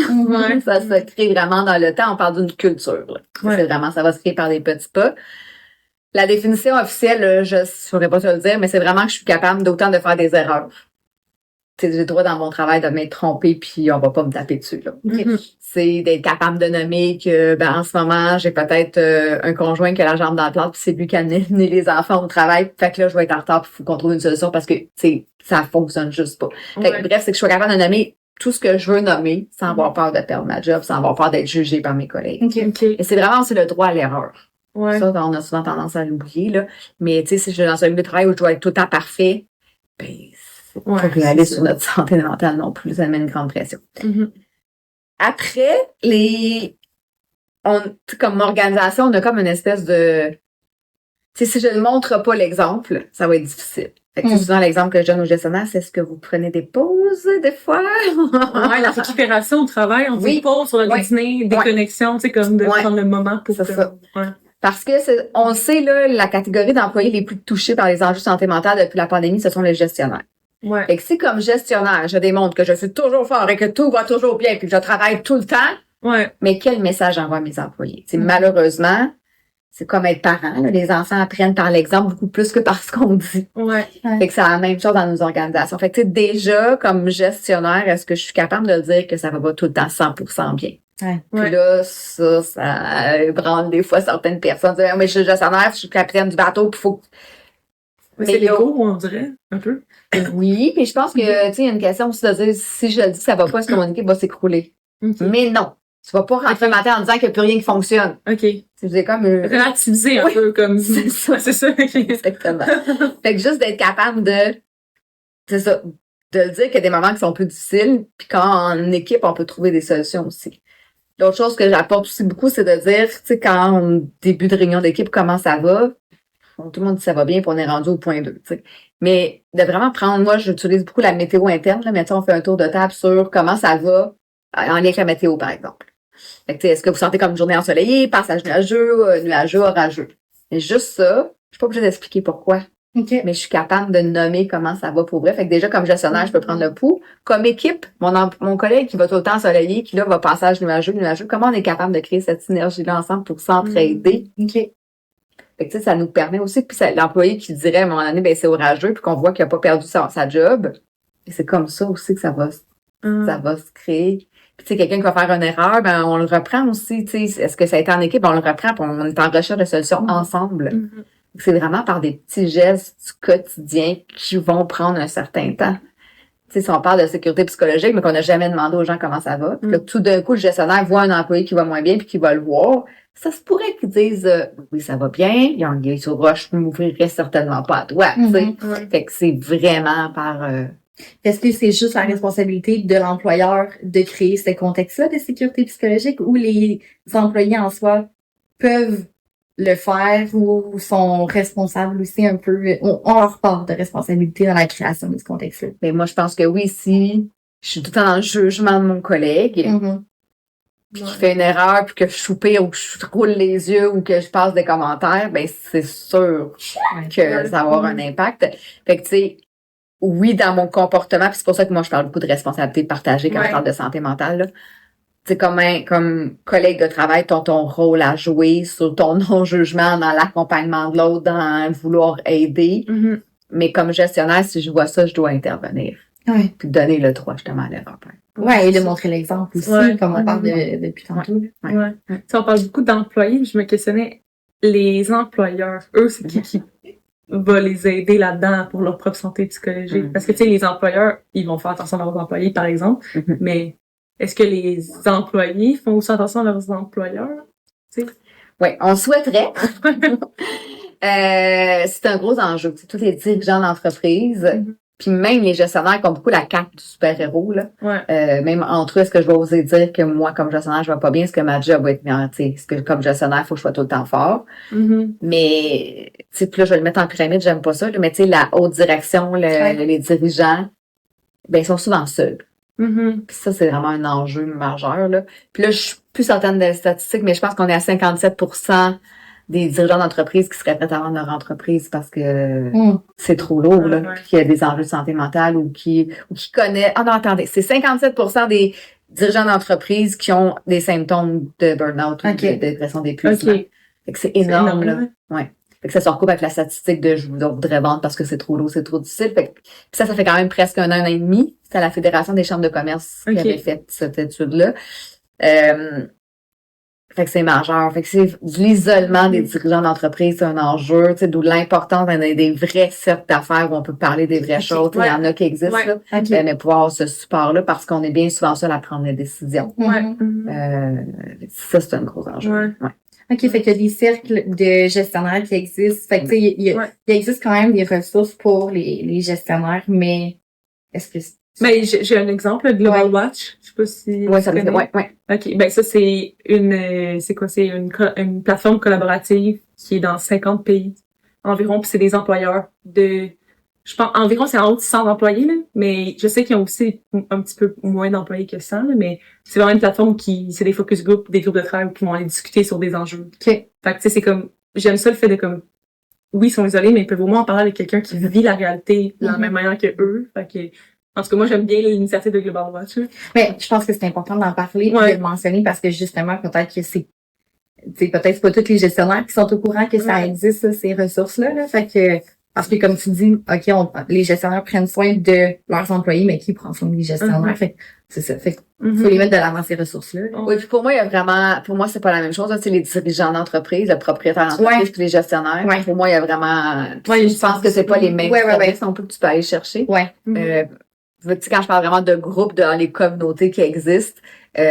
Ça se crée vraiment dans le temps. On parle d'une culture. Là. C'est vraiment, ça va se créer par des petits pas. La définition officielle, là, je saurais pas te le dire, mais c'est vraiment que je suis capable d'autant de faire des erreurs. J'ai le droit dans mon travail de m'être trompée, puis on va pas me taper dessus. Là. C'est d'être capable de nommer que en ce moment, j'ai peut-être un conjoint qui a la jambe dans le plâtre, puis c'est lui qui a amené les enfants au travail. Fait que là, je vais être en retard, puis il faut qu'on trouve une solution parce que ça fonctionne juste pas. Fait que, bref, c'est que je suis capable de nommer tout ce que je veux nommer sans avoir peur de perdre ma job, sans avoir peur d'être jugée par mes collègues. Et c'est vraiment aussi le droit à l'erreur. Ça, on a souvent tendance à l'oublier, là. Mais tu sais, si je suis dans un milieu de travail où je dois être tout le temps parfait, c'est pas réaliste sur notre santé mentale non plus, ça met une grande pression. Après, comme organisation, on a comme une espèce de... Tu sais, si je ne montre pas l'exemple, ça va être difficile. Fait que souvent, l'exemple que je donne aux gestionnaires, c'est est-ce que vous prenez des pauses, des fois?
La récupération au travail, on dit pause sur le dîner, déconnexion, tu sais, comme de prendre le moment pour...
C'est ça. Parce que on sait, là, la catégorie d'employés les plus touchés par les enjeux de santé mentale depuis la pandémie, ce sont les gestionnaires. Fait que si comme gestionnaire, je démontre que je suis toujours fort et que tout va toujours bien puis que je travaille tout le temps, mais quel message j'envoie à mes employés? Malheureusement, c'est comme être parent. Là, les enfants apprennent par l'exemple beaucoup plus que par ce qu'on dit. Fait que c'est la même chose dans nos organisations. Fait que déjà, comme gestionnaire, est-ce que je suis capable de dire que ça va pas tout le temps 100% bien? Puis là, ça ébranle des fois certaines personnes. Mais je suis gestionnaire, je suis capitaine du bateau, puis faut...
Mais c'est l'ego, on dirait, un peu.
Oui, puis je pense que, tu sais, il y a une question aussi de dire, si je dis que ça va pas, est-ce que mon équipe va s'écrouler? Mais non. Tu vas pas rentrer le matin en disant qu'il n'y a plus rien qui fonctionne. C'est comme...
relativiser un peu, comme...
C'est ça.
C'est ça.
Exactement. Fait que juste d'être capable c'est ça, de dire qu'il y a des moments qui sont plus difficiles, puis qu'en équipe, on peut trouver des solutions aussi. L'autre chose que j'apporte aussi beaucoup, c'est de dire, tu sais, quand début de réunion d'équipe, comment ça va? Bon, tout le monde dit ça va bien, puis on est rendu au point 2, tu sais. Mais de vraiment prendre, moi, j'utilise beaucoup la météo interne, là, mais tu sais, on fait un tour de table sur comment ça va en lien avec la météo, par exemple. Fait que, tu sais, est-ce que vous sentez comme une journée ensoleillée, passage nuageux, orageux? Et juste ça, je suis pas obligée d'expliquer pourquoi. Mais je suis capable de nommer comment ça va pour vrai. Fait que déjà, comme gestionnaire, je peux prendre le pouls. Comme équipe, mon collègue qui va tout le temps ensoleillé, qui là va passage nuageux, comment on est capable de créer cette synergie-là ensemble pour s'entraider? Fait que, tu sais, ça nous permet aussi, puis l'employé qui dirait à un moment donné, c'est orageux, puis qu'on voit qu'il a pas perdu sa job. Et c'est comme ça aussi que ça va se créer. Puis, tu sais, quelqu'un qui va faire une erreur, on le reprend aussi, tu sais. Est-ce que ça a été en équipe? On le reprend, puis on est en recherche de solutions ensemble. C'est vraiment par des petits gestes du quotidien qui vont prendre un certain temps. Tu sais, si on parle de sécurité psychologique, mais qu'on n'a jamais demandé aux gens comment ça va, puis que tout d'un coup, le gestionnaire voit un employé qui va moins bien puis qui va le voir, ça se pourrait qu'ils disent oui, ça va bien, il sur roche, je ne m'ouvrirai certainement pas à toi. Tu sais. Fait que c'est vraiment par...
Est-ce que c'est juste la responsabilité de l'employeur de créer ce contexte-là de sécurité psychologique ou les employés en soi peuvent le faire ou sont responsables aussi un peu, ont leur part de responsabilité dans la création de ce contexte-là.
Mais moi, je pense que oui, si je suis tout le temps dans le jugement de mon collègue, puis qu'il fait une erreur, puis que je soupire ou que je roule les yeux ou que je passe des commentaires, ben c'est sûr que ça va avoir un impact. Fait que, tu sais, oui, dans mon comportement, puis c'est pour ça que moi, je parle beaucoup de responsabilité partagée quand je parle de santé mentale, là. Tu sais, comme collègue de travail, t'as ton rôle à jouer sur ton non-jugement dans l'accompagnement de l'autre, dans vouloir aider. Mais comme gestionnaire, si je vois ça, je dois intervenir. Puis donner le droit, justement, à l'erreur.
Ouais, et de montrer l'exemple aussi, comme on parle depuis tantôt.
On parle beaucoup d'employés, je me questionnais, les employeurs, eux, c'est qui va les aider là-dedans pour leur propre santé psychologique? Parce que, tu sais, les employeurs, ils vont faire attention à leurs employés, par exemple, mais est-ce que les employés font aussi attention à leurs employeurs?
Oui, on souhaiterait. C'est un gros enjeu. T'sais, tous les dirigeants d'entreprise, puis même les gestionnaires qui ont beaucoup la carte du super-héros, là. Même entre eux, est-ce que je vais oser dire que moi, comme gestionnaire, je vais pas bien, est-ce que ma job va être bien, tu sais, est-ce que comme gestionnaire, il faut que je sois tout le temps fort. Mais, tu sais, puis là, je vais le mettre en pyramide, j'aime pas ça, là, mais tu sais, la haute direction, les dirigeants, ben, ils sont souvent seuls. Puis ça, c'est vraiment un enjeu majeur, là. Puis là, je suis plus certaine des statistiques, mais je pense qu'on est à 57% des dirigeants d'entreprise qui seraient prêts à vendre leur entreprise parce que c'est trop lourd, là, puis qu'il y a des enjeux de santé mentale ou qui connaissent... Ah non, attendez, c'est 57% des dirigeants d'entreprise qui ont des symptômes de burn-out ou de dépression d'épuisement. Fait que c'est énorme, là. Ouais. Fait que ça se recoupe avec la statistique de je voudrais vendre parce que c'est trop lourd, c'est trop difficile. Fait que, puis ça fait quand même presque un an et demi. C'était la Fédération des chambres de commerce qui avait fait cette étude-là. Fait que c'est majeur. Fait que c'est l'isolement des dirigeants d'entreprise, c'est un enjeu, tu sais, d'où l'importance d'avoir des vrais cercles d'affaires où on peut parler des vraies choses. Il y en a qui existent, là. Mais pouvoir avoir ce support-là parce qu'on est bien souvent seul à prendre les décisions. Ça, c'est un gros enjeu.
OK, fait qu'il y a des cercles de gestionnaires qui existent. Fait que, tu sais, il existe quand même des ressources pour les gestionnaires, mais est-ce que
mais j'ai un exemple, Global Watch. Je sais pas si.
Oui, ça me fait.
OK. Ben, ça, c'est une plateforme collaborative qui est dans 50 pays environ, puis c'est des employeurs je pense, environ, c'est en haut de 100 employés, là, mais je sais qu'ils ont aussi un petit peu moins d'employés que 100, là, mais c'est vraiment une plateforme c'est des focus groups, des groupes de travail qui vont aller discuter sur des enjeux. Fait que, tu sais, c'est comme, j'aime ça le fait de oui, ils sont isolés, mais ils peuvent au moins en parler avec quelqu'un qui vit la réalité de la même manière que eux. Fait que, en tout cas, moi, j'aime bien l'initiative de Global Watch.
Mais je pense que c'est important d'en parler et de le mentionner parce que justement, peut-être que c'est pas tous les gestionnaires qui sont au courant que ça existe, ces ressources-là, là. Fait que, parce que comme tu dis, OK, les gestionnaires prennent soin de leurs employés, mais qui prend soin des gestionnaires? Fait que, c'est ça. Fait que, faut les mettre de l'avant, ces ressources-là.
Oui, puis pour moi, c'est pas la même chose, là. C'est les dirigeants d'entreprise, le propriétaire d'entreprise, puis les gestionnaires. Pour moi, il y a vraiment, je pense que c'est pas les mêmes services non plus que tu peux aller chercher. Tu sais, quand je parle vraiment de groupes dans les communautés qui existent, puis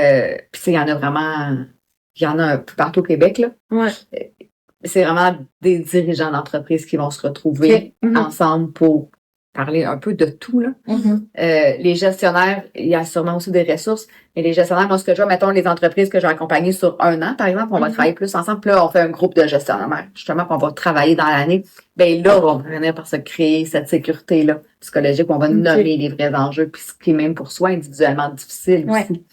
il y en a un peu partout au Québec, là. C'est vraiment des dirigeants d'entreprise qui vont se retrouver ensemble pour parler un peu de tout, là. Les gestionnaires, il y a sûrement aussi des ressources, mais les gestionnaires, moi, ce que je vois, mettons, les entreprises que j'ai accompagnées sur un an, par exemple, on va travailler plus ensemble, puis là, on fait un groupe de gestionnaires, justement, puis on va travailler dans l'année. Ben là, on va venir par se créer cette sécurité-là psychologique, où on va nommer les vrais enjeux, puis ce qui est même pour soi individuellement difficile aussi.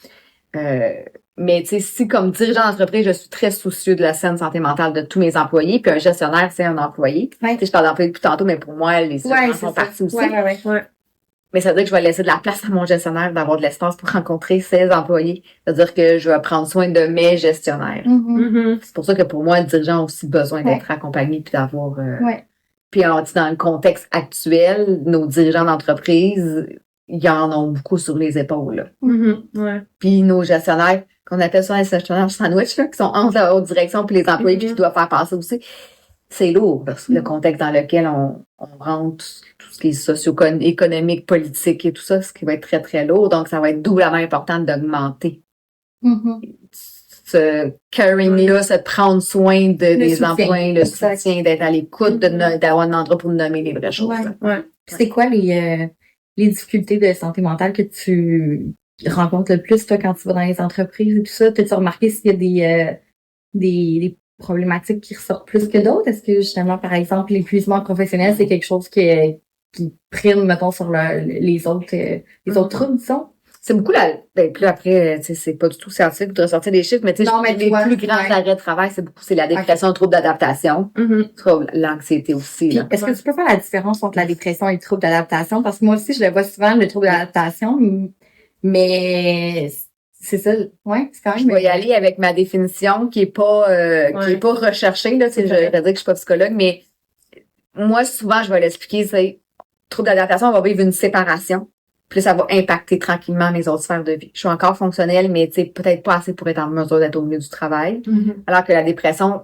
Mais tu sais, si comme dirigeant d'entreprise, je suis très soucieux de la saine santé mentale de tous mes employés, puis un gestionnaire, c'est un employé. Tu sais, je parle d'employé depuis tantôt, mais pour moi, les gestionnaires sont partis aussi. Mais ça veut dire que je vais laisser de la place à mon gestionnaire d'avoir de l'espace pour rencontrer ses employés. C'est-à-dire que je vais prendre soin de mes gestionnaires. C'est pour ça que pour moi, le dirigeant a aussi besoin d'être accompagné puis d'avoir... Puis on dit dans le contexte actuel, nos dirigeants d'entreprise, ils en ont beaucoup sur les épaules. Puis nos gestionnaires, qu'on appelle ça les gestionnaires sandwich, là, qui sont entre la haute direction puis les employés puis qui doivent faire passer aussi. C'est lourd, parce que le contexte dans lequel on rentre, tout ce qui est socio-économique, politique et tout ça, ce qui va être très, très lourd. Donc, ça va être doublement important d'augmenter ce caring-là, se prendre soin des employés, le soutien, d'être à l'écoute, d'avoir un endroit pour nommer les vraies choses.
Puis c'est quoi les difficultés de santé mentale que tu rencontres le plus, toi, quand tu vas dans les entreprises et tout ça? T'as-tu remarqué s'il y a des problématiques qui ressortent plus que d'autres? Est-ce que, justement, par exemple, l'épuisement professionnel, c'est quelque chose qui prime, mettons, sur les autres troubles, disons?
C'est beaucoup puis après, tu sais, c'est pas du tout scientifique de ressortir des chiffres, mais tu sais, les plus grands arrêts de travail, c'est la dépression, le trouble d'adaptation, l'anxiété aussi, là.
Est-ce que tu peux faire la différence entre la dépression et le trouble d'adaptation? Parce que moi aussi, je le vois souvent, le trouble d'adaptation, mais c'est ça, ouais, c'est quand même.
Je vais y aller avec ma définition qui est pas recherchée, là, tu sais, je vais dire que je suis pas psychologue, mais moi, souvent, je vais l'expliquer, c'est trouble d'adaptation, on va vivre une séparation. Puis ça va impacter tranquillement mes autres sphères de vie. Je suis encore fonctionnelle, mais tu sais, peut-être pas assez pour être en mesure d'être au milieu du travail. Alors que la dépression,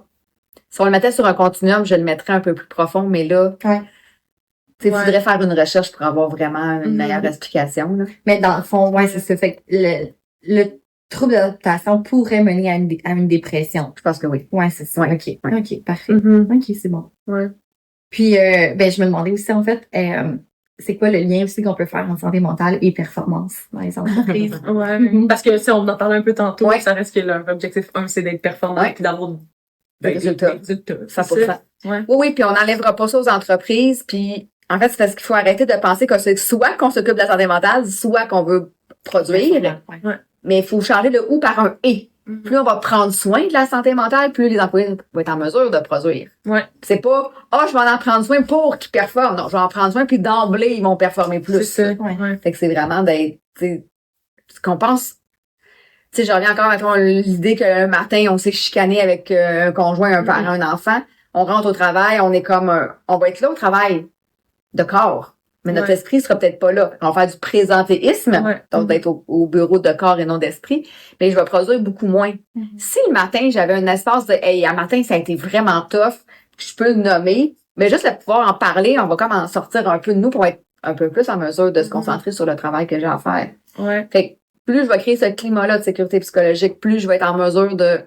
si on le mettait sur un continuum, je le mettrais un peu plus profond, mais là, tu sais, il faudrait faire une recherche pour avoir vraiment une meilleure explication, là.
Mais dans le fond, ouais, c'est ça. Fait que le trouble d'adaptation pourrait mener à une dépression.
Je pense que oui.
Ouais, c'est ça.
Ouais.
OK, parfait. OK, c'est bon.
Ouais.
Puis, je me demandais aussi, en fait, c'est quoi le lien aussi qu'on peut faire en santé mentale et performance dans les entreprises?
Parce que si on en parlait un peu tantôt, ça reste que leur objectif 1, c'est d'être performant et d'avoir
des résultats. 100%.
Ouais.
Oui, puis on n'enlèvera pas ça aux entreprises. Puis en fait, c'est parce qu'il faut arrêter de penser que c'est soit qu'on s'occupe de la santé mentale, soit qu'on veut produire. Mais il faut changer le ou par un et. Plus on va prendre soin de la santé mentale, plus les employés vont être en mesure de produire. C'est pas, je vais en prendre soin pour qu'ils performent. Non, je vais en prendre soin, puis d'emblée, ils vont performer plus.
C'est ça.
Fait que c'est vraiment d'être, ce qu'on pense. Tu sais, je reviens encore à l'idée que le matin, on s'est chicané avec un conjoint, un parent, un enfant. On rentre au travail, on est comme, on va être là au travail de corps. Mais notre esprit sera peut-être pas là. On va faire du présentéisme, donc d'être au bureau de corps et non d'esprit, mais je vais produire beaucoup moins. Si le matin, j'avais un espace de « Hey, à matin, ça a été vraiment tough », je peux le nommer, mais juste de pouvoir en parler, on va comme en sortir un peu de nous pour être un peu plus en mesure de se concentrer sur le travail que j'ai à faire. Fait que plus je vais créer ce climat-là de sécurité psychologique, plus je vais être en mesure de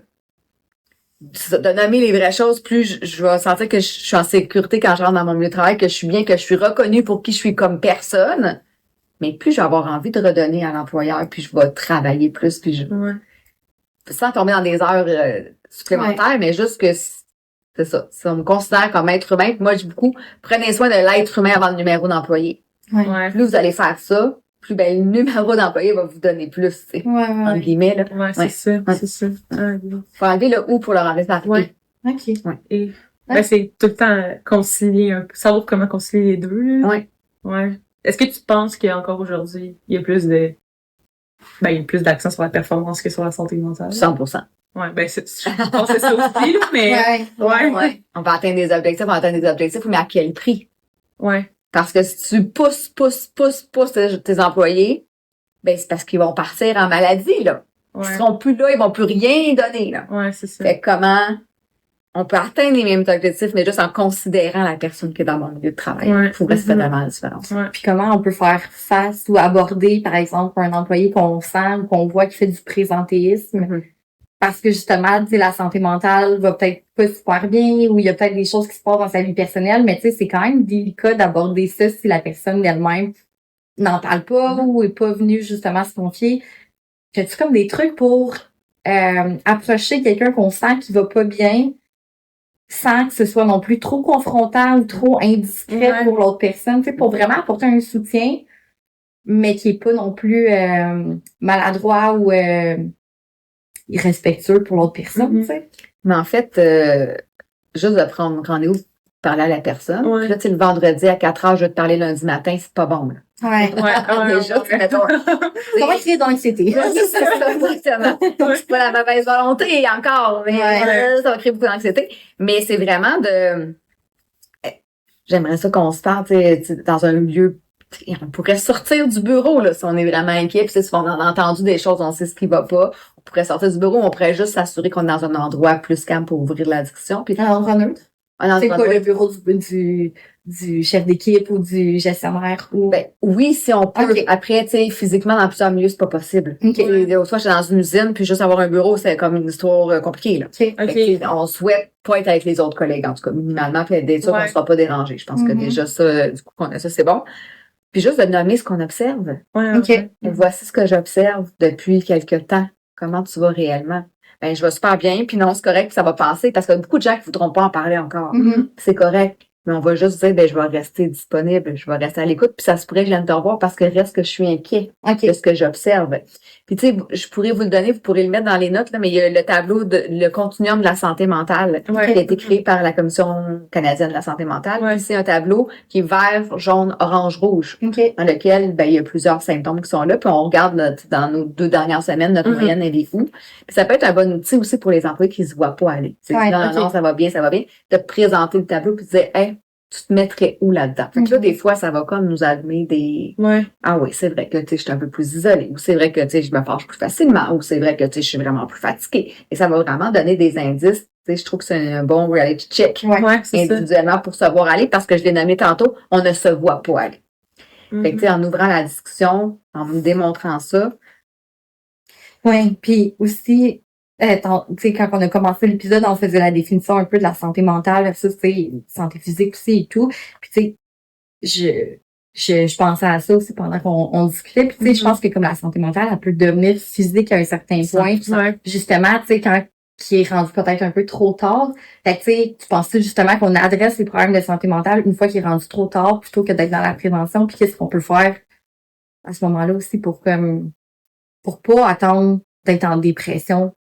nommer les vraies choses, plus je vais sentir que je suis en sécurité quand je rentre dans mon milieu de travail, que je suis bien, que je suis reconnue pour qui je suis comme personne, mais plus je vais avoir envie de redonner à l'employeur, puis je vais travailler plus, puis sans tomber dans des heures supplémentaires, mais juste que c'est ça. Si on me considère comme être humain, puis moi je dis beaucoup, prenez soin de l'être humain avant le numéro d'employé. Plus vous allez faire ça, plus le numéro d'employé va vous donner plus, tu sais, entre guillemets, là.
C'est ça, c'est ça.
Faut enlever le ou pour le remplacer par
OK.
Et c'est tout le temps concilier, savoir comment concilier les deux, là. Est-ce que tu penses qu'encore aujourd'hui, il y a plus d'accent sur la performance que sur la santé mentale?
100%.
Je pense que c'est ça aussi, là, mais...
On va atteindre des objectifs, mais à quel prix? Parce que si tu pousses tes employés, c'est parce qu'ils vont partir en maladie, là. Ils seront plus là, ils vont plus rien donner, là.
C'est ça.
Fait que comment on peut atteindre les mêmes objectifs, mais juste en considérant la personne qui est dans mon milieu de travail. Pour que ça fait vraiment la différence.
Puis comment on peut faire face ou aborder, par exemple, un employé qu'on sent ou qu'on voit qui fait du présentéisme. Parce que justement, tu sais, la santé mentale va peut-être pas super bien ou il y a peut-être des choses qui se passent dans sa vie personnelle, mais tu sais, c'est quand même délicat d'aborder ça si la personne elle-même n'en parle pas ou est pas venue justement se confier. As-tu comme des trucs pour approcher quelqu'un qu'on sent qui va pas bien sans que ce soit non plus trop confrontant ou trop indiscret pour l'autre personne, tu sais, pour vraiment apporter un soutien, mais qui est pas non plus maladroit ou irrespectueux pour l'autre personne, tu sais.
Mais en fait, juste de prendre rendez-vous, parler à la personne. Puis là, tu sais, le vendredi à 4h, je vais te parler lundi matin, c'est pas bon, là. Déjà, mettons.
Comment créer dans l'anxiété?
C'est pas la mauvaise volonté encore, mais ça va créer beaucoup d'anxiété. Mais c'est vraiment j'aimerais ça qu'on se parle, tu sais, dans un lieu. On pourrait sortir du bureau, là, si on est vraiment inquiet, puis si on a entendu des choses, on sait ce qui va pas. On pourrait sortir du bureau, on pourrait juste s'assurer qu'on est dans un endroit plus calme pour ouvrir la discussion. Puis
un endroit neutre? C'est pas le bureau du chef d'équipe ou du gestionnaire? Ou...
oui, si on peut. Okay. Après, tu sais, physiquement, dans plusieurs milieux, c'est pas possible. Soit j'étais dans une usine, puis juste avoir un bureau, c'est comme une histoire compliquée, là. On souhaite pas être avec les auautres collègues, en tout cas, minimalement, puis d'être sûr qu'on ne sera pas dérangé. Je pense que déjà ça, du coup, qu'on a ça, c'est bon. Puis juste de nommer ce qu'on observe. Et voici ce que j'observe depuis quelque temps. Comment tu vas réellement? ben je vais super bien, puis non, c'est correct, puis ça va passer, parce qu'il y a beaucoup de gens qui voudront pas en parler encore.
Mhm.
C'est correct. Mais on va juste dire, ben je vais rester disponible, je vais rester à l'écoute, puis ça se pourrait que je vienne te revoir parce que reste que je suis inquiet de ce que j'observe. Puis tu sais, je pourrais vous le donner, vous pourrez le mettre dans les notes, là, mais il y a le tableau le continuum de la santé mentale qui a été créé par la Commission canadienne de la santé mentale. Puis c'est un tableau qui est vert, jaune, orange, rouge, dans lequel ben il y a plusieurs symptômes qui sont là, puis on regarde dans nos 2 dernières semaines, notre moyenne elle est où. Puis ça peut être un bon outil aussi pour les employés qui se voient pas aller. C'est non, ça va bien, de présenter le tableau puis de dire, hey, tu te mettrais où là-dedans? Fait que là, des fois, ça va comme nous amener des... Ah oui, c'est vrai que, tu sais, je suis un peu plus isolée. Ou c'est vrai que, tu sais, je me fâche plus facilement. Ou c'est vrai que, tu sais, je suis vraiment plus fatiguée. Et ça va vraiment donner des indices. Tu sais, je trouve que c'est un bon reality check. Individuellement pour se voir aller. Parce que je l'ai nommé tantôt, on ne se voit pas aller. Fait que, tu sais, en ouvrant la discussion, en me démontrant ça.
Oui, puis aussi... tu sais, quand on a commencé l'épisode, on faisait la définition un peu de la santé mentale versus, tu sais, santé physique aussi et tout. Puis, tu sais, je pensais à ça aussi pendant qu'on discutait. Puis, tu sais, je pense que comme la santé mentale, elle peut devenir physique à un certain point. Justement, tu sais, quand qui est rendu peut-être un peu trop tard. Fait que, tu sais, tu pensais justement qu'on adresse les problèmes de santé mentale une fois qu'il est rendu trop tard plutôt que d'être dans la prévention. Puis, qu'est-ce qu'on peut faire à ce moment-là aussi pour pas attendre d'être en dépression.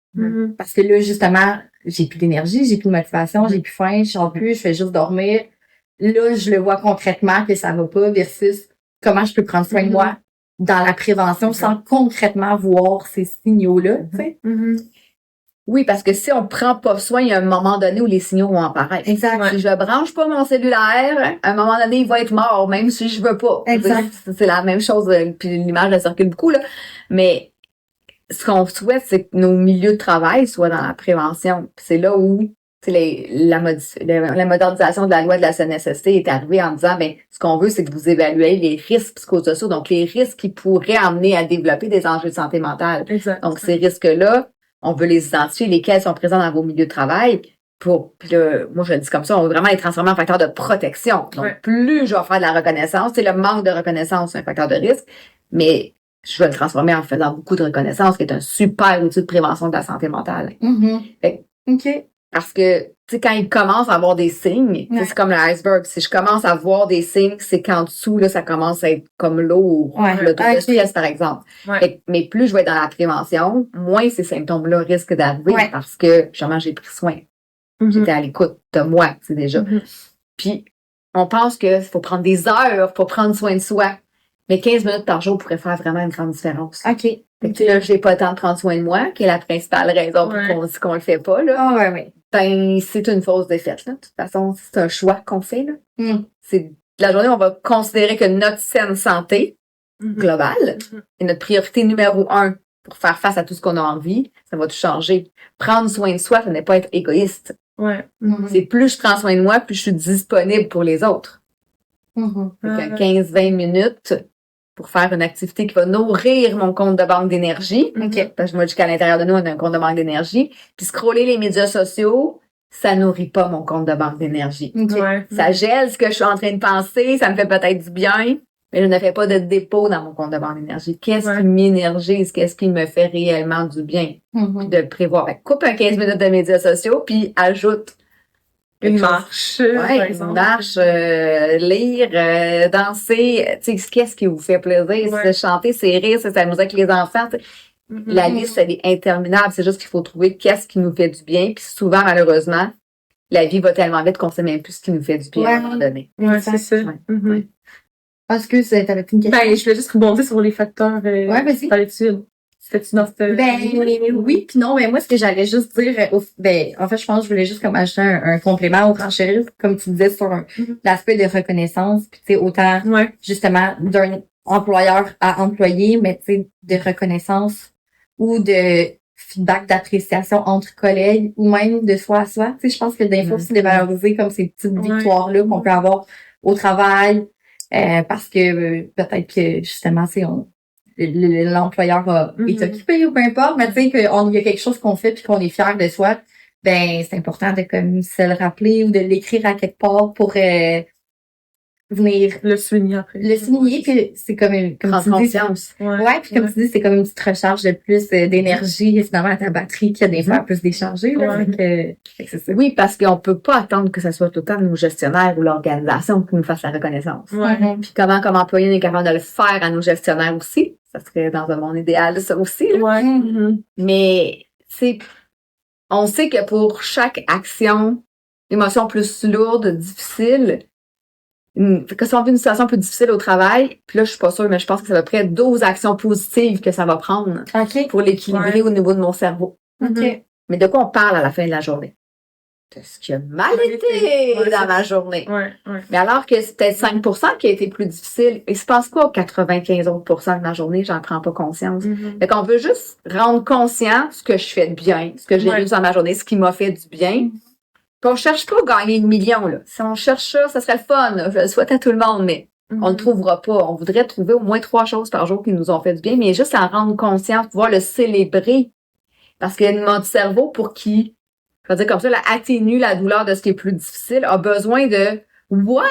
Parce que là, justement, j'ai plus d'énergie, j'ai plus de motivation, j'ai plus faim, je sors plus, je fais juste dormir. Là, je le vois concrètement que ça va pas versus comment je peux prendre soin de moi dans la prévention sans concrètement voir ces signaux-là, tu sais.
Oui, parce que si on prend pas soin, il y a un moment donné où les signaux vont apparaître.
Exact.
Si je branche pas mon cellulaire, à un moment donné, il va être mort, même si je veux pas.
Exact.
C'est la même chose, puis l'image, elle circule beaucoup, là. Mais ce qu'on souhaite, c'est que nos milieux de travail soient dans la prévention. Puis c'est là où la modernisation de la loi de la CNSST est arrivée en disant, ben, ce qu'on veut, c'est que vous évaluez les risques psychosociaux, donc les risques qui pourraient amener à développer des enjeux de santé mentale.
Exact.
Donc, ces risques-là, on veut les identifier, lesquels sont présents dans vos milieux de travail. Puis là, moi, je le dis comme ça, on veut vraiment les transformer en facteur de protection. Donc, plus je vais faire de la reconnaissance, le manque de reconnaissance, c'est un facteur de risque, mais je vais le transformer en faisant beaucoup de reconnaissance, qui est un super outil de prévention de la santé mentale. Fait, parce que, tu sais, quand il commence à avoir des signes, c'est comme l'iceberg. Si je commence à voir des signes, c'est qu'en dessous, là, ça commence à être comme lourd. Le taux de stress, par exemple. Fait, mais plus je vais être dans la prévention, moins ces symptômes-là risquent d'arriver parce que, justement, j'ai pris soin. J'étais à l'écoute de moi, c'est déjà. Puis, on pense qu'il faut prendre des heures pour prendre soin de soi. Mais 15 minutes par jour pourrait faire vraiment une grande différence. Fait que là, j'ai pas le temps de prendre soin de moi, qui est la principale raison pour qu'on dit qu'on le fait pas, là. Ben, c'est une fausse défaite, là. De toute façon, c'est un choix qu'on fait, là. C'est la journée où on va considérer que notre saine santé globale est notre priorité numéro 1 pour faire face à tout ce qu'on a envie. Ça va tout changer. Prendre soin de soi, ça n'est pas être égoïste. C'est plus je prends soin de moi, plus je suis disponible pour les autres. Donc, 15-20 minutes pour faire une activité qui va nourrir mon compte de banque d'énergie. Parce que moi, je dis qu'à l'intérieur de nous, on a un compte de banque d'énergie. Puis scroller les médias sociaux, ça nourrit pas mon compte de banque d'énergie. Ça gèle ce que je suis en train de penser, ça me fait peut-être du bien, mais je ne fais pas de dépôt dans mon compte de banque d'énergie. Qu'est-ce qui m'énergise? Qu'est-ce qui me fait réellement du bien? De prévoir. Coupe un 15 minutes de médias sociaux, puis ajoute
une marche, par exemple.
Une marche, lire, danser. Tu sais, qu'est-ce qui vous fait plaisir? C'est chanter, c'est rire, c'est s'amuser avec les enfants. La liste, elle est interminable. C'est juste qu'il faut trouver qu'est-ce qui nous fait du bien. Puis souvent, malheureusement, la vie va tellement vite qu'on sait même plus ce qui nous fait du bien à un moment donné.
C'est ça.
Parce que t'avais une question.
Ben, je voulais juste rebondir sur les facteurs par l'étude. C'était-tu dans cette...
oui, puis non, mais moi, ce que j'allais juste dire, en fait, je pense que je voulais juste comme ajouter un complément au renchérir, comme tu disais, sur l'aspect de reconnaissance, puis tu sais, autant, justement, d'un employeur à employé, mais tu sais, de reconnaissance ou de feedback d'appréciation entre collègues ou même de soi à soi. Tu sais, je pense que des fois, aussi de valoriser comme ces petites victoires-là qu'on peut avoir au travail, parce que peut-être que, justement, tu sais, l'employeur est occupé ou peu importe, mais tu sais qu'il y a quelque chose qu'on fait puis qu'on est fier de soi, ben c'est important de comme se le rappeler ou de l'écrire à quelque part pour venir
le souligner après.
Le souligner, puis c'est comme
Prendre
tu dis,
conscience.
ouais, puis comme tu dis, c'est comme une petite recharge de plus d'énergie, finalement, à ta batterie qui a des fois plus déchargée, là. Fait que c'est ça.
Oui, parce qu'on peut pas attendre que ce soit tout le temps nos gestionnaires ou l'organisation qui nous fasse la reconnaissance. Puis comment, comme employé, on est capable de le faire à nos gestionnaires aussi. Ça serait dans un monde idéal, ça aussi, là. Mais, on sait que pour chaque action, émotion plus lourde, difficile, que si on vit une situation plus difficile au travail, puis là, je suis pas sûre, mais je pense que c'est à peu près 12 actions positives que ça va prendre pour l'équilibrer au niveau de mon cerveau. Mais de quoi on parle à la fin de la journée? De ce qui a mal été dans ma journée. Mais alors que c'est peut-être 5% qui a été plus difficile, il se passe quoi aux 95% de ma journée? J'en prends pas conscience. Fait qu'on veut juste rendre conscient ce que je fais de bien, ce que j'ai réussi dans ma journée, ce qui m'a fait du bien. Puis on cherche pas à gagner 1 million, là. Si on cherche ça serait le fun, là. Je le souhaite à tout le monde, mais on le trouvera pas. On voudrait trouver au moins 3 choses par jour qui nous ont fait du bien, mais juste à en rendre conscience, pouvoir le célébrer. Parce que notre cerveau, pour qui, je veux dire comme ça, atténue la douleur de ce qui est plus difficile, a besoin de « Wow! »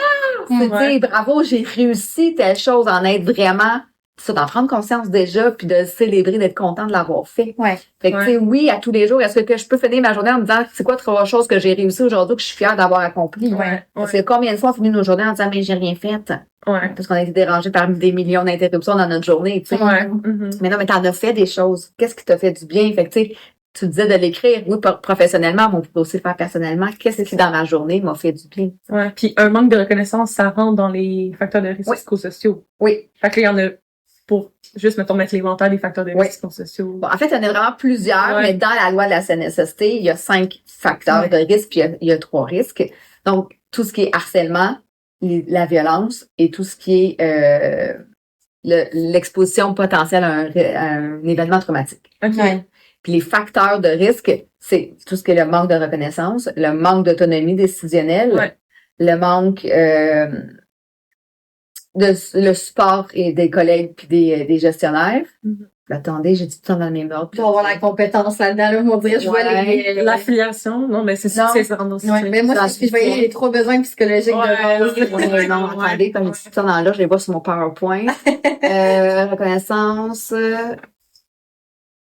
C'est bravo, j'ai réussi telle chose, en être vraiment... Ça, d'en prendre conscience déjà, puis de célébrer, d'être content de l'avoir fait. Fait que, tu sais, oui, à tous les jours, est-ce que je peux finir ma journée en me disant, c'est quoi 3 choses que j'ai réussi aujourd'hui, que je suis fière d'avoir accompli? Parce que combien de fois on finit nos journées en disant, mais j'ai rien fait? Parce qu'on a été dérangé par des millions d'interruptions dans notre journée, tu sais. Mais non, mais t'en as fait des choses. Qu'est-ce qui t'a fait du bien? Fait que, tu sais, tu disais de l'écrire, oui, professionnellement, mais on peut aussi le faire personnellement. Qu'est-ce qui, dans ma journée, m'a fait du bien?
Puis un manque de reconnaissance, ça rentre dans les facteurs de risque psychosociaux. Fait que là, il y en a pour juste, mettons, mettre l'inventaire des facteurs de risque psychosociaux.
Bon, en fait, il y en a vraiment plusieurs, mais dans la loi de la CNSST, il y a 5 facteurs de risque, puis il y a 3 risques. Donc, tout ce qui est harcèlement, la violence et tout ce qui est l'exposition potentielle à un événement traumatique. Puis les facteurs de risque, c'est tout ce qui est le manque de reconnaissance, le manque d'autonomie décisionnelle, le manque le support et des collègues puis des gestionnaires. Attendez, j'ai dit tout le temps dans mes mots.
Pour avoir la compétence là-dedans, là, on dirait, je vois
l'affiliation. Non, mais c'est ça, ça rentre aussi.
Mais moi, je voyais les 3 besoins psychologiques de base.
Non, attendez, quand j'ai dit tout ça dans là, je les vois sur mon PowerPoint. Reconnaissance,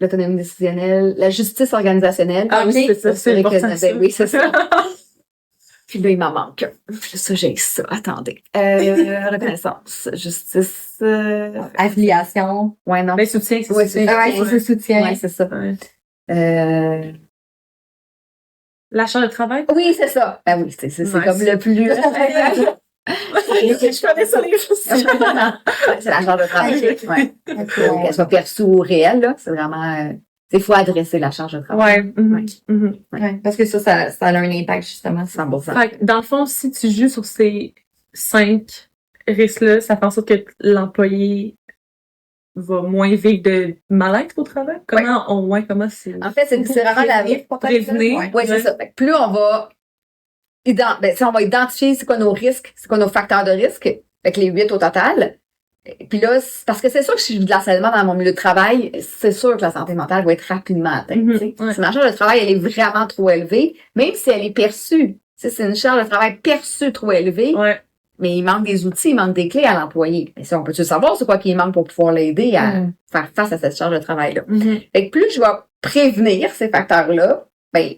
l'autonomie décisionnelle, la justice organisationnelle.
Ah oui, c'est ça, c'est important.
Oui, c'est ça. Puis là, il m'en manque. Ça, j'ai ça. Attendez. Reconnaissance, justice...
affiliation.
Ouais, non.
Mais soutien, c'est
c'est soutien.
Ouais, c'est ça.
La charge de travail?
Oui, c'est ça. Ben oui, c'est comme le plus...
Je connais ça, les choses.
C'est la charge de travail. Qu'elle soit perçue ou réelle, là. C'est vraiment... Il faut adresser la charge de travail.
Parce que ça a un impact, justement.
100%.
Fait que, dans le fond, si tu joues sur ces 5 risques-là, ça fait en sorte que l'employé va moins vivre de mal-être au travail? Comment c'est...
En fait, c'est vraiment la vie pour
prévenir.
Oui, c'est ça. Fait que plus on va on va identifier c'est quoi nos risques, c'est quoi nos facteurs de risque, avec les 8 au total. Puis là, parce que c'est sûr que si j'ai de l'harcèlement dans mon milieu de travail, c'est sûr que la santé mentale va être rapidement atteinte. Si ma charge de travail, elle est vraiment trop élevée, même si elle est perçue, c'est une charge de travail perçue trop élevée, mais il manque des outils, il manque des clés à l'employé. Mais ça, on peut-tu savoir c'est quoi qu'il manque pour pouvoir l'aider à faire face à cette charge de travail-là? Fait que plus je vais prévenir ces facteurs-là, ben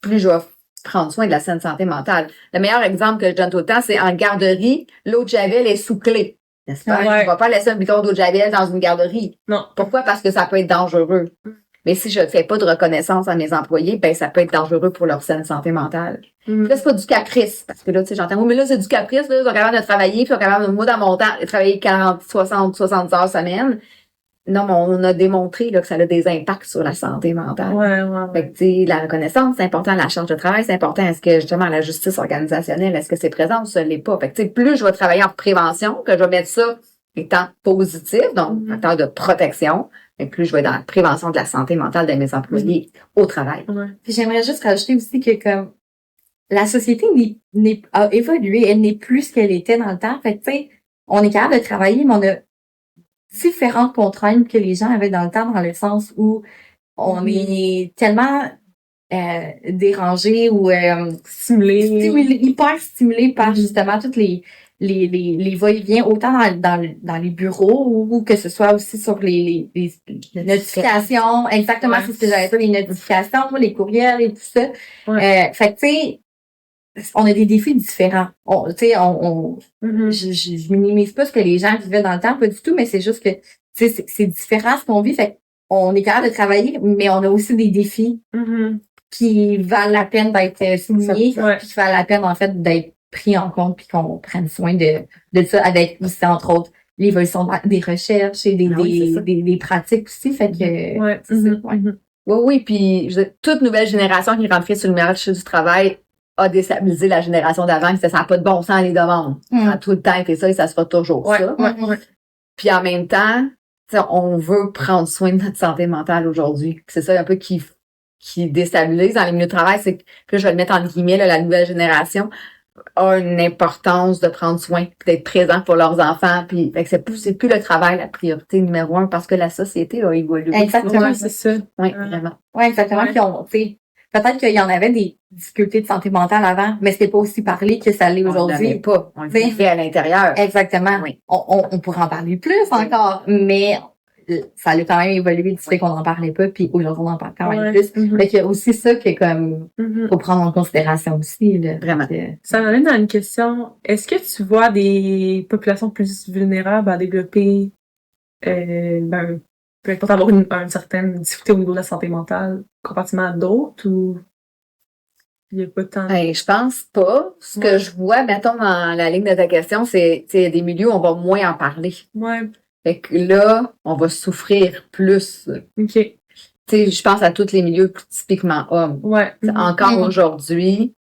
plus je vais prendre soin de la saine santé mentale. Le meilleur exemple que je donne tout le temps, c'est en garderie, l'eau de Javel est sous clé. N'est-ce pas? On va pas laisser un bidon d'eau de Javel dans une garderie.
Non.
Pourquoi? Parce que ça peut être dangereux. Mais si je ne fais pas de reconnaissance à mes employés, ben ça peut être dangereux pour leur saine santé mentale. Là, c'est pas du caprice. Parce que là, tu sais, j'entends, mais là, c'est du caprice, là, ils sont capables de travailler, puis ils sont capables de, moi, dans mon temps, de travailler 40, 60, 70 heures semaine. Non, mais on a démontré là, que ça a des impacts sur la santé mentale. Fait que, tu sais, la reconnaissance, c'est important, la charge de travail, c'est important. Est-ce que, justement, la justice organisationnelle, est-ce que c'est présent ou ça l'est pas? Fait que, tu sais, plus je vais travailler en prévention, que je vais mettre ça étant positif, donc, facteur de protection, mais plus je vais dans la prévention de la santé mentale de mes employés au travail.
Puis j'aimerais juste rajouter aussi que, comme, la société a évolué, elle n'est plus ce qu'elle était dans le temps. Fait que, tu sais, on est capable de travailler, mais on a différentes contraintes que les gens avaient dans le temps, dans le sens où on est tellement dérangé ou
stimulé,
hyper stimulé par justement toutes les les va-et-vient autant dans les bureaux ou que ce soit aussi sur les notifications. Exactement, c'est ce que j'allais dire, les notifications, les courriels et tout ça. Fait que, tu sais, on a des défis différents. Je minimise pas ce que les gens vivaient dans le temps, pas du tout, mais c'est juste que, tu sais, c'est différent ce qu'on vit. Fait on est capable de travailler, mais on a aussi des défis qui valent la peine d'être soulignés, puis qui valent la peine, en fait, d'être pris en compte, puis qu'on prenne soin de ça, avec aussi, entre autres, l'évolution des recherches et des pratiques aussi. Fait que,
Oui, puis toute nouvelle génération qui est rentrée sur le marché du travail a déstabilisé la génération d'avant, que ça n'a pas de bon sens les demandes. Ça a tout le temps été ça et ça sera toujours ça. Puis en même temps, on veut prendre soin de notre santé mentale aujourd'hui. C'est ça un peu qui déstabilise dans les milieux de travail, c'est que, puis là, je vais le mettre en guillemets, là, la nouvelle génération a une importance de prendre soin, d'être présent pour leurs enfants, puis fait que c'est plus le travail la priorité numéro 1 parce que la société a évolué.
Exactement,
c'est ça.
Oui, vraiment.
Oui, exactement. Puis peut-être qu'il y en avait des difficultés de santé mentale avant, mais c'était pas aussi parlé que ça l'est aujourd'hui.
On le vivait à l'intérieur.
Exactement.
Oui.
On pourrait en parler plus encore, mais ça a quand même évolué du fait qu'on n'en parlait pas, puis aujourd'hui on en parle quand même plus. Fait qu'il y a aussi ça que comme faut prendre en considération aussi. Là.
Vraiment.
Ça m'amène à une question. Est-ce que tu vois des populations plus vulnérables à développer peu importe avoir une certaine difficulté au niveau de la santé mentale comparativement à d'autres ou il n'y a pas tant
je pense pas. Ce que je vois, mettons, dans la ligne de ta question, c'est des milieux où on va moins en parler.
Ouais.
Fait que là, on va souffrir plus.
OK.
Tu sais, je pense à tous les milieux typiquement hommes.
Ouais.
Encore aujourd'hui,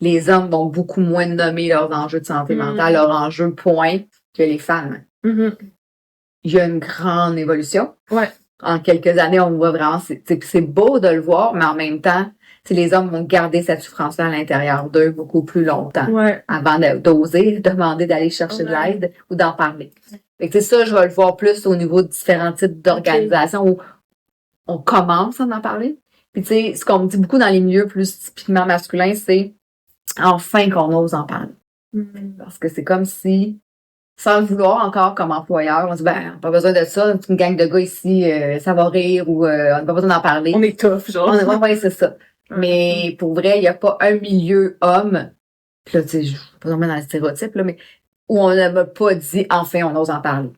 les hommes vont beaucoup moins nommer leurs enjeux de santé mentale, leurs enjeux point, que les femmes. Il y a une grande évolution.
Ouais.
En quelques années, on voit vraiment, c'est beau de le voir, mais en même temps, les hommes vont garder cette souffrance-là à l'intérieur d'eux beaucoup plus longtemps avant d'oser demander d'aller chercher de l'aide ou d'en parler. Fait que ça, je vais le voir plus au niveau de différents types d'organisations où on commence à en parler. Puis tu sais, ce qu'on me dit beaucoup dans les milieux plus typiquement masculins, c'est enfin qu'on ose en parler. Parce que c'est comme si, sans le vouloir encore comme employeur, on se dit, on n'a pas besoin de ça, une gang de gars ici, ça va rire ou on n'a pas besoin d'en parler.
On est tough, genre.
Oui, c'est ça. Mais pour vrai, il n'y a pas un milieu homme, puis là, tu sais, je ne vais pas tomber dans les stéréotypes, là, mais où on n'a pas dit, enfin, on ose en parler.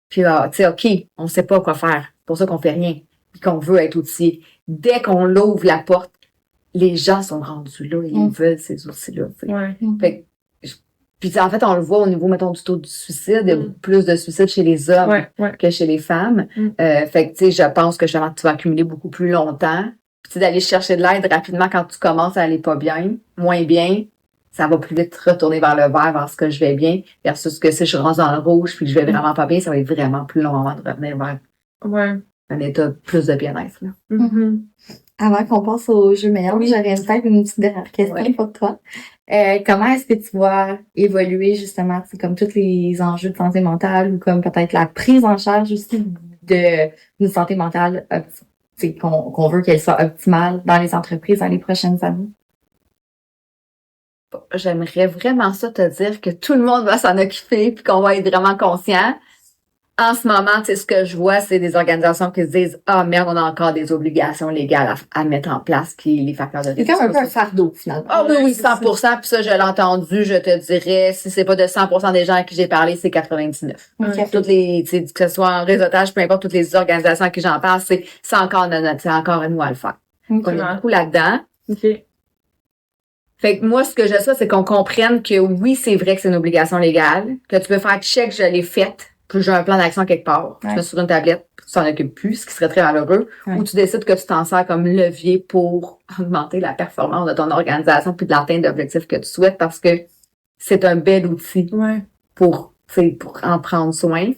Puis là, tu sais, OK, on ne sait pas quoi faire. C'est pour ça qu'on fait rien. Puis qu'on veut être outillé. Dès qu'on l'ouvre la porte, les gens sont rendus là et ils veulent ces outils-là. Fait que, puis en fait, on le voit au niveau, mettons, du taux de suicide. Il y a plus de suicides chez les hommes que chez les femmes. Fait que, tu sais, je pense que justement, tu vas accumuler beaucoup plus longtemps. Puis d'aller chercher de l'aide rapidement quand tu commences à aller pas bien, moins bien, ça va plus vite retourner vers le vert, vers ce que je vais bien, versus que si je rentre dans le rouge puis que je vais vraiment pas bien, ça va être vraiment plus long avant de revenir vers un état plus de bien-être. Là.
Avant qu'on passe au jeu meilleur, j'aurais peut-être une petite dernière question pour toi. Comment est-ce que tu vois évoluer justement, comme tous les enjeux de santé mentale ou comme peut-être la prise en charge aussi d'une santé mentale qu'on veut qu'elle soit optimale dans les entreprises dans les prochaines années?
J'aimerais vraiment ça te dire que tout le monde va s'en occuper puis qu'on va être vraiment conscient. En ce moment, tu sais, ce que je vois, c'est des organisations qui se disent « Ah, merde, on a encore des obligations légales à mettre en place, qui les facteurs de risque. »
C'est comme un peu un fardeau, finalement.
Ah oui, 100%. Puis ça, je l'ai entendu, je te dirais, si c'est pas de 100% des gens à qui j'ai parlé, c'est 99. Toutes les, tu sais, que ce soit en réseautage, peu importe, toutes les organisations à qui j'en parle, c'est encore à nous à le faire. On est beaucoup là-dedans. Fait que moi, ce que je sais, c'est qu'on comprenne que oui, c'est vrai que c'est une obligation légale, que tu peux faire check, je l'ai faite, puis j'ai un plan d'action quelque part. Tu mets sur une tablette, tu t'en occupes plus, ce qui serait très malheureux, ou tu décides que tu t'en sers comme levier pour augmenter la performance de ton organisation puis de l'atteinte d'objectifs que tu souhaites parce que c'est un bel outil pour en prendre soin.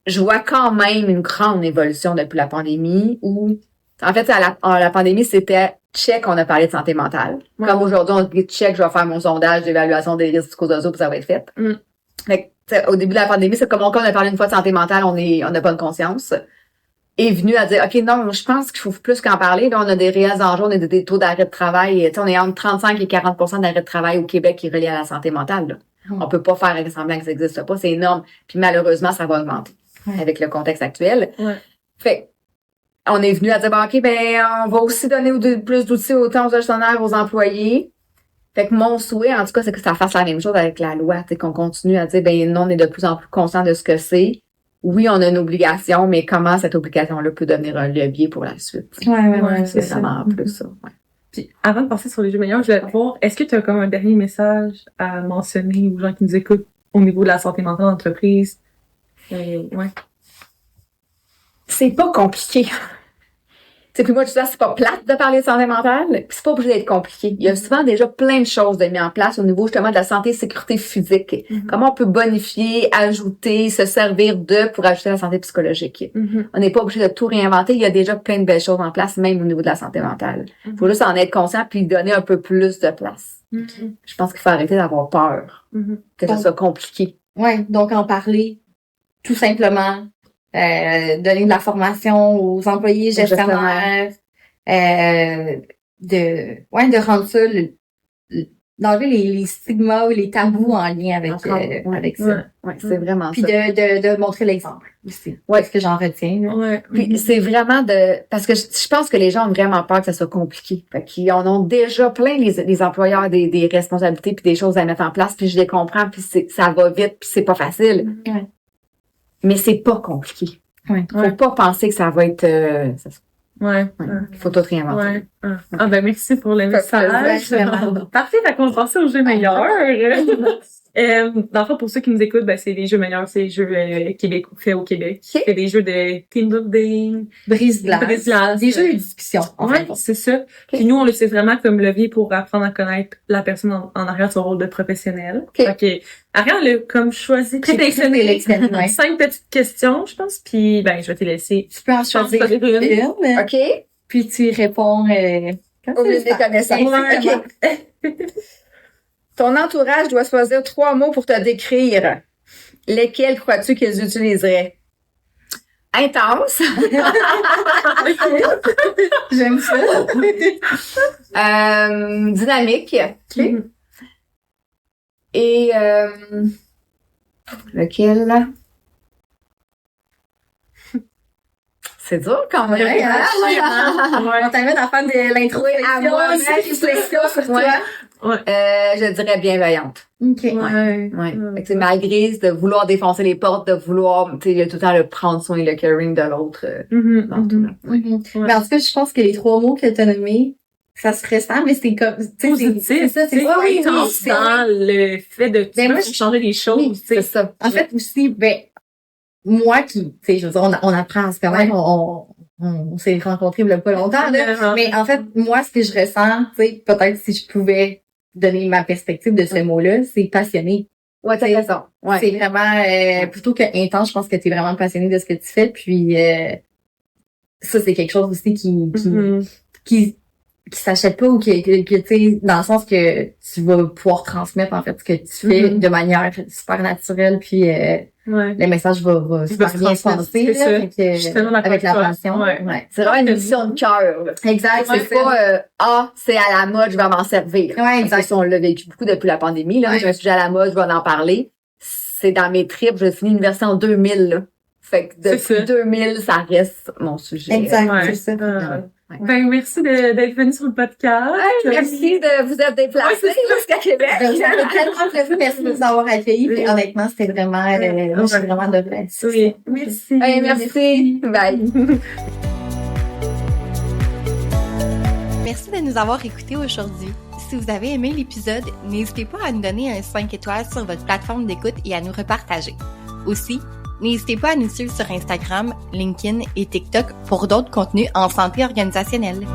Je vois quand même une grande évolution depuis la pandémie où, en fait, la pandémie, c'était check, on a parlé de santé mentale. Comme aujourd'hui, on dit check, je vais faire mon sondage d'évaluation des risques psychosociaux puis ça va être fait. Fait que, au début de la pandémie, c'est comme on a parlé une fois de santé mentale, on a bonne conscience. Est venu à dire, OK, non, je pense qu'il faut plus qu'en parler. Là, on a des réels enjeux, on a des taux d'arrêt de travail. On est entre 35 et 40% d'arrêt de travail au Québec qui est relié à la santé mentale. Là. On peut pas faire semblant que ça n'existe pas, c'est énorme. Puis malheureusement, ça va augmenter avec le contexte actuel.
Ouais.
Fait on est venu à dire, OK, on va aussi donner plus d'outils autant aux gestionnaires, aux employés. Fait que mon souhait, en tout cas, c'est que ça fasse la même chose avec la loi, qu'on continue à dire, non, on est de plus en plus conscient de ce que c'est. Oui, on a une obligation, mais comment cette obligation-là peut devenir un levier pour la suite?
Ouais,
c'est vraiment plus ça. Ouais.
Puis, avant de passer sur les jeux meilleurs, je voulais voir, est-ce que tu as comme un dernier message à mentionner aux gens qui nous écoutent au niveau de la santé mentale d'entreprise? Ouais.
C'est pas compliqué. Puis moi, tu dis, c'est pas plate de parler de santé mentale, puis c'est pas obligé d'être compliqué. Il y a souvent déjà plein de choses de mis en place au niveau justement de la santé et sécurité physique. Comment on peut bonifier, ajouter, se servir pour ajouter la santé psychologique. On n'est pas obligé de tout réinventer. Il y a déjà plein de belles choses en place, même au niveau de la santé mentale. Il faut juste en être conscient puis donner un peu plus de place. Je pense qu'il faut arrêter d'avoir peur que ça soit compliqué.
Ouais, donc en parler tout simplement. Donner de la formation aux employés gestionnaires, de rendre ça, d'enlever les stigmas ou les tabous en lien avec ça.
Ouais, c'est vraiment
puis
ça.
Puis de montrer l'exemple aussi. Ouais, ce que j'en retiens.
Ouais.
Puis c'est vraiment parce que je pense que les gens ont vraiment peur que ça soit compliqué. Fait qu'ils en ont déjà plein les employeurs des responsabilités puis des choses à mettre en place, puis je les comprends, puis ça va vite, puis c'est pas facile.
Ouais.
Mais c'est pas compliqué.
Ouais.
Faut pas penser que ça va être... Faut tout réinventer.
Merci pour le message. Parfait, fait qu'on va passer aux jeux meilleurs. Dans le fond, pour ceux qui nous écoutent, c'est les jeux meilleurs, c'est les jeux faits au Québec. C'est des jeux de team building,
brise-glace, des jeux de discussion.
Ouais, c'est ça. Puis nous, on l'utilise vraiment comme levier pour apprendre à connaître la personne en arrière de son rôle de professionnel. OK. Ariane, elle a comme choisi de sélectionner 5 petites questions, je pense. Puis, je vais te laisser.
Tu peux en choisir une.
OK.
Puis tu réponds,
au lieu des connaissances. Ton entourage doit choisir 3 mots pour te décrire. Lesquels crois-tu qu'ils utiliseraient? Intense.
J'aime ça.
Dynamique. Okay. Et lequel là? C'est dur quand même.
On t'invite à faire de l'introspection sur toi.
Je dirais bienveillante.
OK.
Ouais. C'est malgré de vouloir défoncer les portes, de vouloir, il y a tout le temps le prendre soin et le caring de l'autre. Dans tout,
Mais en tout cas, je pense que les 3 mots que tu as nommés, ça serait ça, mais c'est comme,
c'est ça, c'est dans le fait de changer les choses.
Oui, c'est ça.
En fait, aussi, moi qui, je veux dire, on apprend à se connaître, on s'est rencontrés il y a pas longtemps, là. Mais en fait, moi, ce que je ressens, peut-être si je pouvais donner ma perspective de ce mot-là, c'est passionné.
Ouais, t'as raison. Ouais.
C'est vraiment, plutôt que intense, je pense que t'es vraiment passionné de ce que tu fais, puis, ça, c'est quelque chose aussi qui s'achète pas ou que tu sais, dans le sens que tu vas pouvoir transmettre, en fait, ce que tu fais de manière super naturelle, puis, le message va super bien se passer, avec la passion.
Ouais. C'est vraiment une mission de cœur.
Exact.
C'est pas, c'est à la mode, je vais m'en servir.
Ouais, exact.
On l'a vécu beaucoup depuis la pandémie, là. J'ai un sujet à la mode, je vais en parler. C'est dans mes tripes, j'ai fini l'université en 2000, là. Fait que depuis 2000, ça reste mon sujet.
Exact, c'est ça.
Merci d'être venu sur le podcast.
Merci de vous être déplacés jusqu'à Québec.
Merci de nous avoir accueillis. Puis honnêtement, c'était vraiment, moi, je suis vraiment de plaisir.
Oui. Merci.
Merci. Bye.
Merci de nous avoir écoutés aujourd'hui. Si vous avez aimé l'épisode, n'hésitez pas à nous donner un 5 étoiles sur votre plateforme d'écoute et à nous repartager. Aussi, n'hésitez pas à nous suivre sur Instagram, LinkedIn et TikTok pour d'autres contenus en santé organisationnelle.